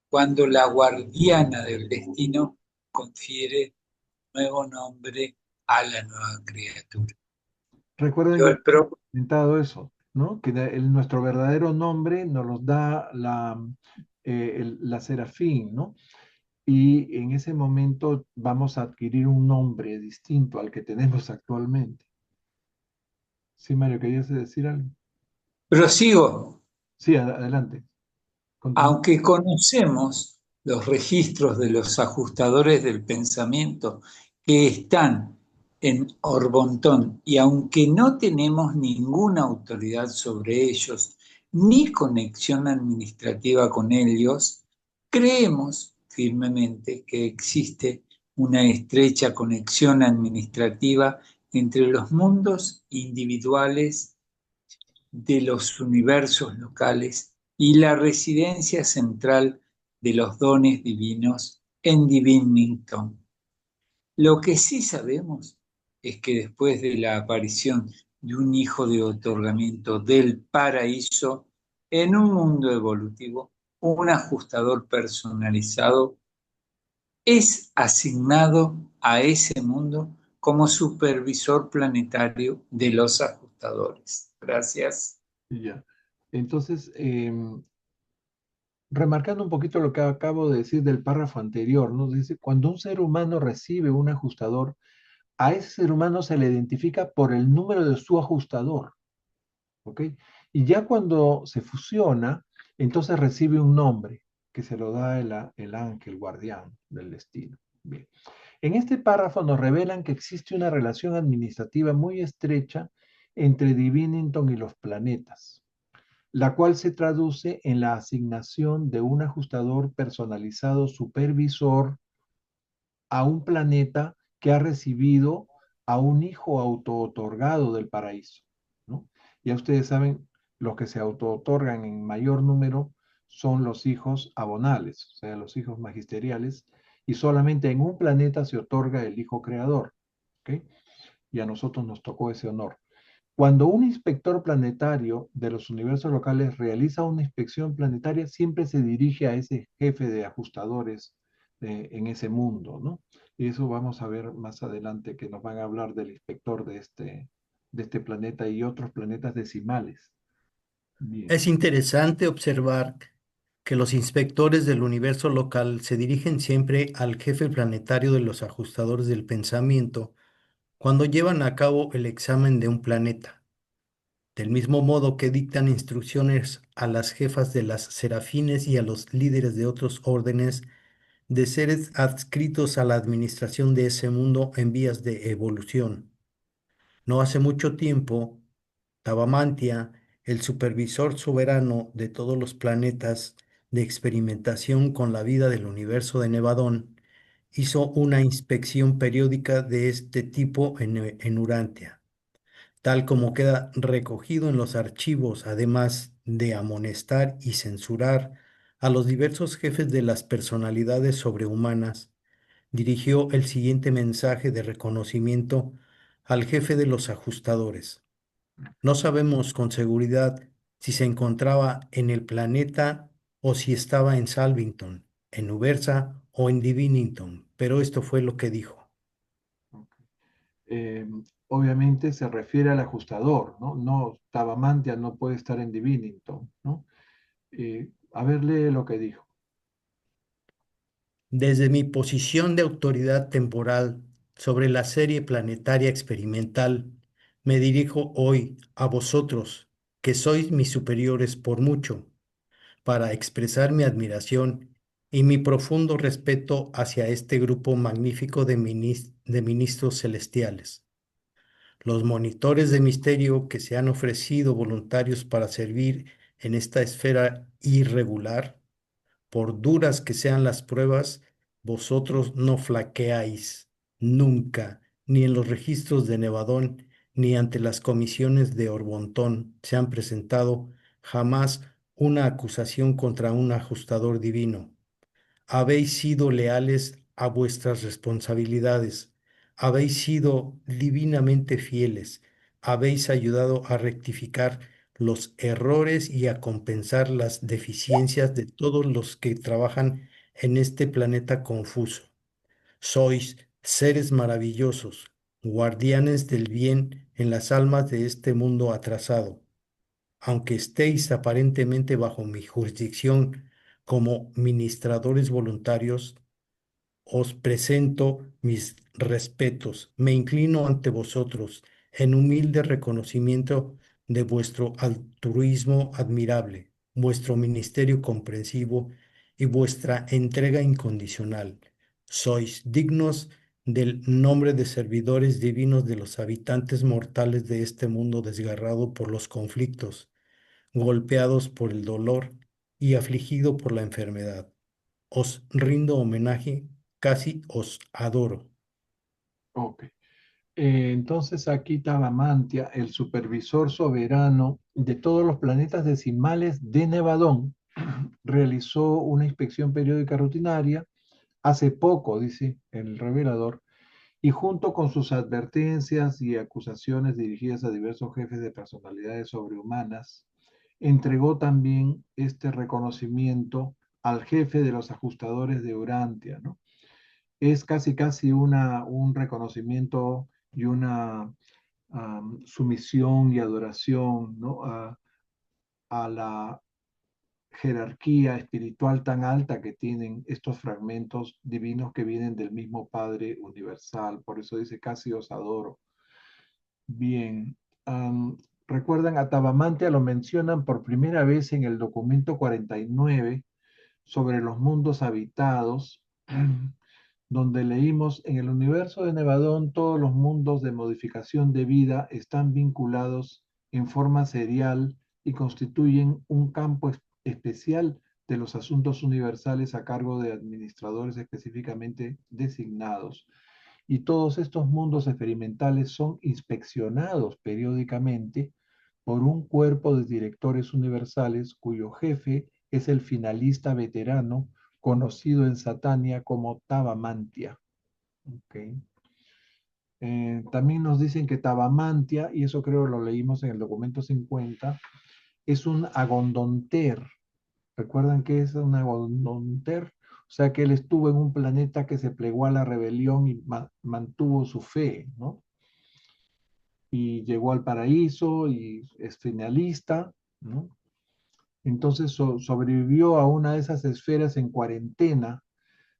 Speaker 2: cuando la guardiana del destino confiere nuevo nombre a la nueva criatura.
Speaker 1: Recuerden
Speaker 2: Yo
Speaker 1: que
Speaker 2: el pro-
Speaker 1: hemos comentado eso, ¿no? Que nuestro verdadero nombre nos los da la Serafín, ¿no? Y en ese momento vamos a adquirir un nombre distinto al que tenemos actualmente. Sí, Mario, ¿querías decir algo?
Speaker 2: Prosigo.
Speaker 1: Sí, adelante. Continúa.
Speaker 2: Aunque conocemos los registros de los ajustadores del pensamiento que están en Orbontón y aunque no tenemos ninguna autoridad sobre ellos ni conexión administrativa con ellos, creemos firmemente que existe una estrecha conexión administrativa entre los mundos individuales de los universos locales y la residencia central de los dones divinos en Divinington. Lo que sí sabemos es que después de la aparición de un hijo de otorgamiento del paraíso en un mundo evolutivo, un ajustador personalizado es asignado a ese mundo como supervisor planetario de los ajustadores. Gracias.
Speaker 1: Ya. Entonces, remarcando un poquito lo que acabo de decir del párrafo anterior, ¿no? Dice, cuando un ser humano recibe un ajustador, a ese ser humano se le identifica por el número de su ajustador, ¿ok? Y ya cuando se fusiona, entonces recibe un nombre que se lo da el ángel guardián del destino. Bien. En este párrafo nos revelan que existe una relación administrativa muy estrecha entre Divinington y los planetas, la cual se traduce en la asignación de un ajustador personalizado supervisor a un planeta que ha recibido a un hijo auto-otorgado del paraíso, ¿no? Ya ustedes saben, los que se auto-otorgan en mayor número son los hijos abonales, o sea, los hijos magisteriales, y solamente en un planeta se otorga el hijo creador, ¿ok? Y a nosotros nos tocó ese honor. Cuando un inspector planetario de los universos locales realiza una inspección planetaria, siempre se dirige a ese jefe de ajustadores en ese mundo, ¿no? Y eso vamos a ver más adelante que nos van a hablar del inspector de este planeta y otros planetas decimales. Bien.
Speaker 4: Es interesante observar que los inspectores del universo local se dirigen siempre al jefe planetario de los ajustadores del pensamiento cuando llevan a cabo el examen de un planeta, del mismo modo que dictan instrucciones a las jefas de las serafines y a los líderes de otros órdenes de seres adscritos a la administración de ese mundo en vías de evolución. No hace mucho tiempo, Tabamantia, el supervisor soberano de todos los planetas de experimentación con la vida del universo de Nevadón, hizo una inspección periódica de este tipo en Urantia, tal como queda recogido en los archivos, además de amonestar y censurar a los diversos jefes de las personalidades sobrehumanas. Dirigió el siguiente mensaje de reconocimiento al jefe de los ajustadores. No sabemos con seguridad si se encontraba en el planeta o si estaba en Salvington, en Ubersa o en Divinington, pero esto fue lo que dijo.
Speaker 1: Eh, Obviamente se refiere al ajustador, ¿no? No, Tavamantia no puede estar en Divinington, ¿no? A ver, lee lo que dijo.
Speaker 4: Desde mi posición de autoridad temporal sobre la serie planetaria experimental, me dirijo hoy a vosotros, que sois mis superiores por mucho, para expresar mi admiración y mi profundo respeto hacia este grupo magnífico de ministros celestiales. Los monitores de misterio que se han ofrecido voluntarios para servir en esta esfera irregular, por duras que sean las pruebas, vosotros no flaqueáis nunca, ni en los registros de Nevadón, ni ante las comisiones de Orbontón se han presentado jamás una acusación contra un ajustador divino. Habéis sido leales a vuestras responsabilidades, habéis sido divinamente fieles, habéis ayudado a rectificar los errores y a compensar las deficiencias de todos los que trabajan en este planeta confuso. Sois seres maravillosos, guardianes del bien en las almas de este mundo atrasado. Aunque estéis aparentemente bajo mi jurisdicción como ministradores voluntarios, os presento mis respetos. Me inclino ante vosotros en humilde reconocimiento de vuestro altruismo admirable, vuestro ministerio comprensivo y vuestra entrega incondicional. Sois dignos del nombre de servidores divinos de los habitantes mortales de este mundo desgarrado por los conflictos, golpeados por el dolor y afligido por la enfermedad. Os rindo homenaje, casi os adoro.
Speaker 1: Ok. Entonces aquí Tavamantia, el supervisor soberano de todos los planetas decimales de Nevadón, realizó una inspección periódica rutinaria hace poco, dice el revelador, y junto con sus advertencias y acusaciones dirigidas a diversos jefes de personalidades sobrehumanas, entregó también este reconocimiento al jefe de los ajustadores de Urantia, ¿no? Es casi un reconocimiento y una sumisión y adoración, ¿no? A la jerarquía espiritual tan alta que tienen estos fragmentos divinos que vienen del mismo Padre Universal. Por eso dice, casi os adoro. Bien, recuerdan, a Tavamantia lo mencionan por primera vez en el documento 49 sobre los mundos habitados, donde leímos, en el universo de Nevadón todos los mundos de modificación de vida están vinculados en forma serial y constituyen un campo especial de los asuntos universales a cargo de administradores específicamente designados. Y todos estos mundos experimentales son inspeccionados periódicamente por un cuerpo de directores universales cuyo jefe es el finalista veterano conocido en Satania como Tavamantia. Okay. También nos dicen que Tavamantia, y eso creo lo leímos en el documento 50, es un agondonter. ¿Recuerdan qué es un agondonter? O sea que él estuvo en un planeta que se plegó a la rebelión y mantuvo su fe, ¿no? Y llegó al paraíso y es finalista, ¿no? Entonces sobrevivió a una de esas esferas en cuarentena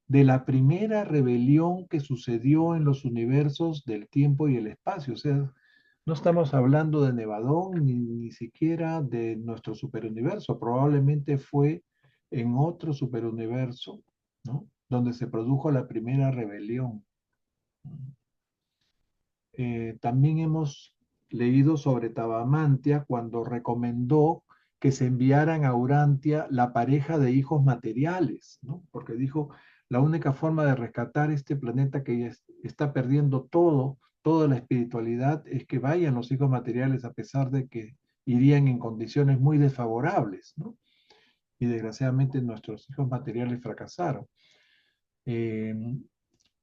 Speaker 1: de la primera rebelión que sucedió en los universos del tiempo y el espacio. O sea, no estamos hablando de Nevadón ni siquiera de nuestro superuniverso. Probablemente fue en otro superuniverso, ¿no? Donde se produjo la primera rebelión. También hemos leído sobre Tavamantia cuando recomendó que se enviaran a Urantia la pareja de hijos materiales, ¿no? Porque dijo, la única forma de rescatar este planeta que ya está perdiendo todo, toda la espiritualidad, es que vayan los hijos materiales a pesar de que irían en condiciones muy desfavorables, ¿no? Y desgraciadamente nuestros hijos materiales fracasaron. Eh,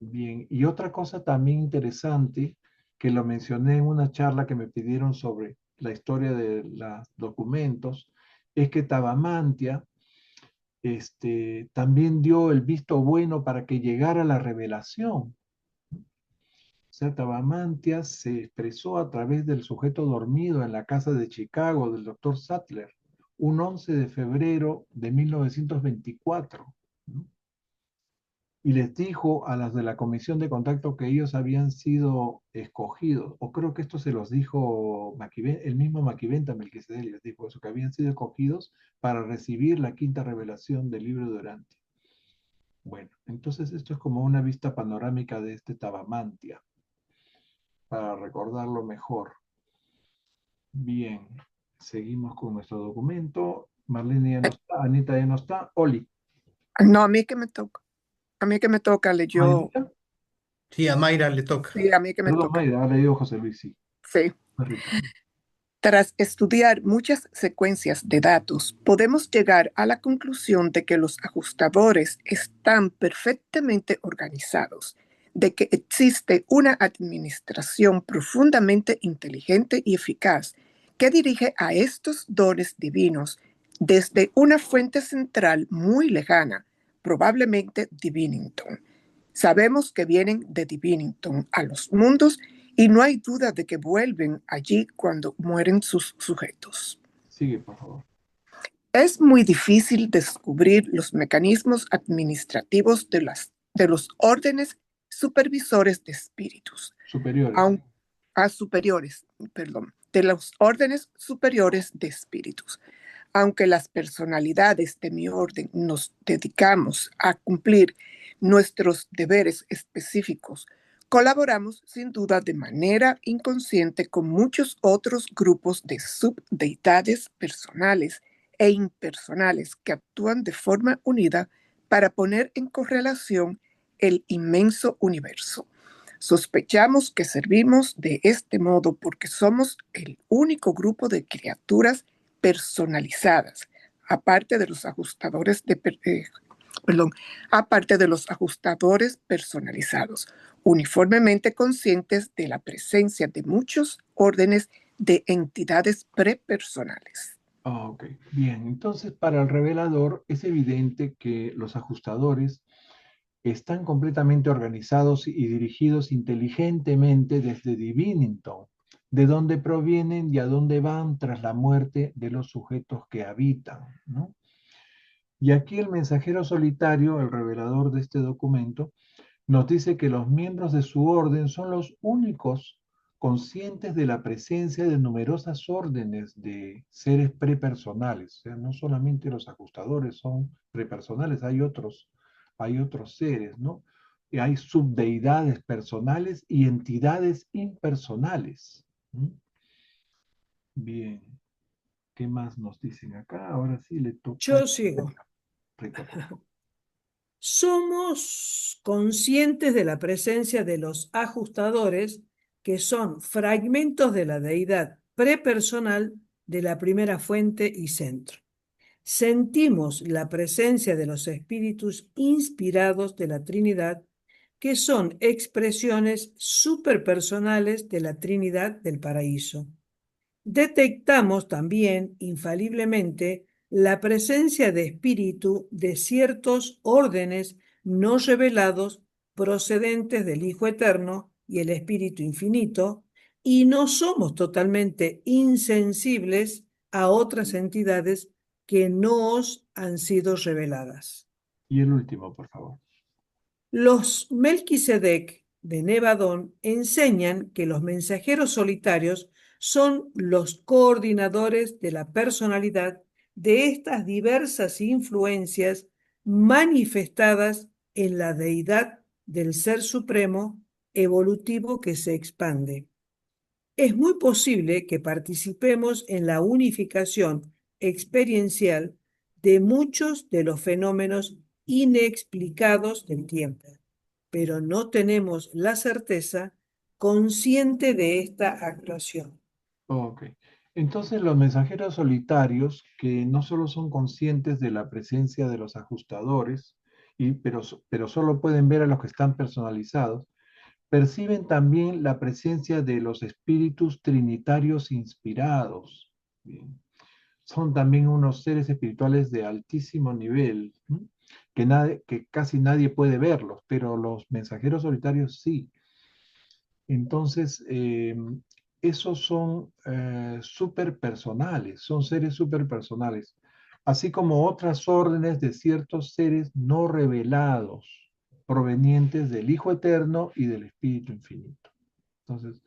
Speaker 1: Bien, y otra cosa también interesante, que lo mencioné en una charla que me pidieron sobre la historia de los documentos, es que Tavamantia también dio el visto bueno para que llegara la revelación. sea, Tavamantia se expresó a través del sujeto dormido en la casa de Chicago del doctor Sattler, un 11 de febrero de 1924, ¿no? Y les dijo a las de la comisión de contacto que ellos habían sido escogidos, o creo que esto se los dijo el mismo Maquiventa Melquisedec les dijo eso, que habían sido escogidos para recibir la quinta revelación del libro de Durante. Bueno, entonces esto es como una vista panorámica de este Tavamantia, para recordarlo mejor. Bien, seguimos con nuestro documento. Marlene ya no está, Anita ya no está. Oli.
Speaker 5: No, a mí que me toca. A mí que me toca, leyó.
Speaker 1: ¿Mayra?
Speaker 4: Sí, a Mayra le toca.
Speaker 5: Sí, a mí que me
Speaker 1: Perdón,
Speaker 5: toca.
Speaker 1: Mayra, ha leído José Luis, sí.
Speaker 5: Sí.
Speaker 1: Perrito.
Speaker 5: Tras estudiar muchas secuencias de datos, podemos llegar a la conclusión de que los ajustadores están perfectamente organizados, de que existe una administración profundamente inteligente y eficaz que dirige a estos dones divinos desde una fuente central muy lejana, probablemente Divinington. Sabemos que vienen de Divinington a los mundos y no hay duda de que vuelven allí cuando mueren sus sujetos.
Speaker 1: Sigue, por favor.
Speaker 5: Es muy difícil descubrir los mecanismos administrativos de los órdenes supervisores de espíritus.
Speaker 1: Superiores.
Speaker 5: De los órdenes superiores de espíritus. Aunque las personalidades de mi orden nos dedicamos a cumplir nuestros deberes específicos, colaboramos sin duda de manera inconsciente con muchos otros grupos de subdeidades personales e impersonales que actúan de forma unida para poner en correlación el inmenso universo. Sospechamos que servimos de este modo porque somos el único grupo de criaturas personalizadas, aparte de los ajustadores personalizados, uniformemente conscientes de la presencia de muchos órdenes de entidades prepersonales.
Speaker 1: Ok, bien. Entonces, para el revelador es evidente que los ajustadores están completamente organizados y dirigidos inteligentemente desde Divinington, de dónde provienen y a dónde van tras la muerte de los sujetos que habitan, ¿no? Y aquí el mensajero solitario, el revelador de este documento, nos dice que los miembros de su orden son los únicos conscientes de la presencia de numerosas órdenes de seres prepersonales. O sea, no solamente los ajustadores son prepersonales, hay otros seres, ¿no? Y hay subdeidades personales y entidades impersonales. ¿Mm? Bien, ¿qué más nos dicen acá? Ahora sí le toca.
Speaker 6: Yo sigo.
Speaker 1: Rita, por favor.
Speaker 6: Somos conscientes de la presencia de los ajustadores, que son fragmentos de la deidad prepersonal de la primera fuente y centro. Sentimos la presencia de los espíritus inspirados de la Trinidad, que son expresiones superpersonales de la Trinidad del paraíso. Detectamos también infaliblemente la presencia de espíritu de ciertos órdenes no revelados procedentes del Hijo Eterno y el Espíritu Infinito, y no somos totalmente insensibles a otras entidades que no os han sido reveladas.
Speaker 1: Y el último, por favor.
Speaker 6: Los Melquisedec de Nevadón enseñan que los mensajeros solitarios son los coordinadores de la personalidad de estas diversas influencias manifestadas en la deidad del Ser Supremo evolutivo que se expande. Es muy posible que participemos en la unificación experiencial de muchos de los fenómenos inexplicados del tiempo, pero no tenemos la certeza consciente de esta actuación.
Speaker 1: Ok. Entonces los mensajeros solitarios, que no solo son conscientes de la presencia de los ajustadores, pero solo pueden ver a los que están personalizados, perciben también la presencia de los espíritus trinitarios inspirados. Bien. Son también unos seres espirituales de altísimo nivel, ¿no? Que casi nadie puede verlos, pero los mensajeros solitarios sí. Entonces, esos son superpersonales, son seres superpersonales, así como otras órdenes de ciertos seres no revelados, provenientes del Hijo Eterno y del Espíritu Infinito. Entonces,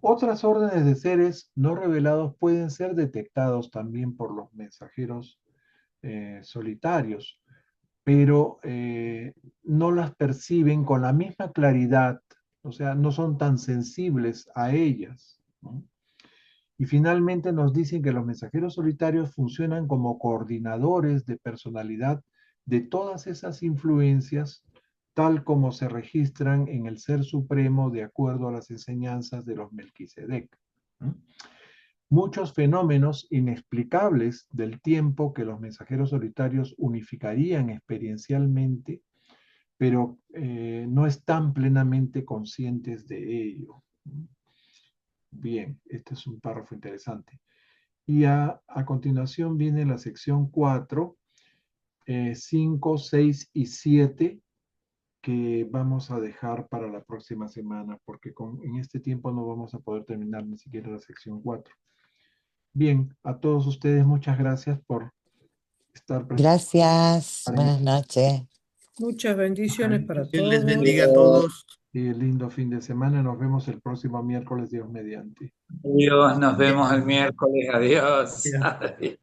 Speaker 1: otras órdenes de seres no revelados pueden ser detectados también por los mensajeros solitarios, pero no las perciben con la misma claridad, o sea, no son tan sensibles a ellas, ¿no? Y finalmente nos dicen que los mensajeros solitarios funcionan como coordinadores de personalidad de todas esas influencias, tal como se registran en el Ser Supremo de acuerdo a las enseñanzas de los Melquisedec, ¿no? Muchos fenómenos inexplicables del tiempo que los mensajeros solitarios unificarían experiencialmente, pero no están plenamente conscientes de ello. Bien, este es un párrafo interesante. Y a continuación viene la sección 4, 5, 6 y 7, que vamos a dejar para la próxima semana, porque en este tiempo no vamos a poder terminar ni siquiera la sección 4. Bien, a todos ustedes muchas gracias por estar presentes.
Speaker 3: Gracias, buenas noches.
Speaker 6: Muchas bendiciones para
Speaker 4: Que les
Speaker 6: todos.
Speaker 4: bendiga a todos.
Speaker 1: Y lindo fin de semana. Nos vemos el próximo miércoles, Dios mediante.
Speaker 2: Dios, nos vemos el miércoles. Adiós.
Speaker 4: Ya.
Speaker 2: Adiós.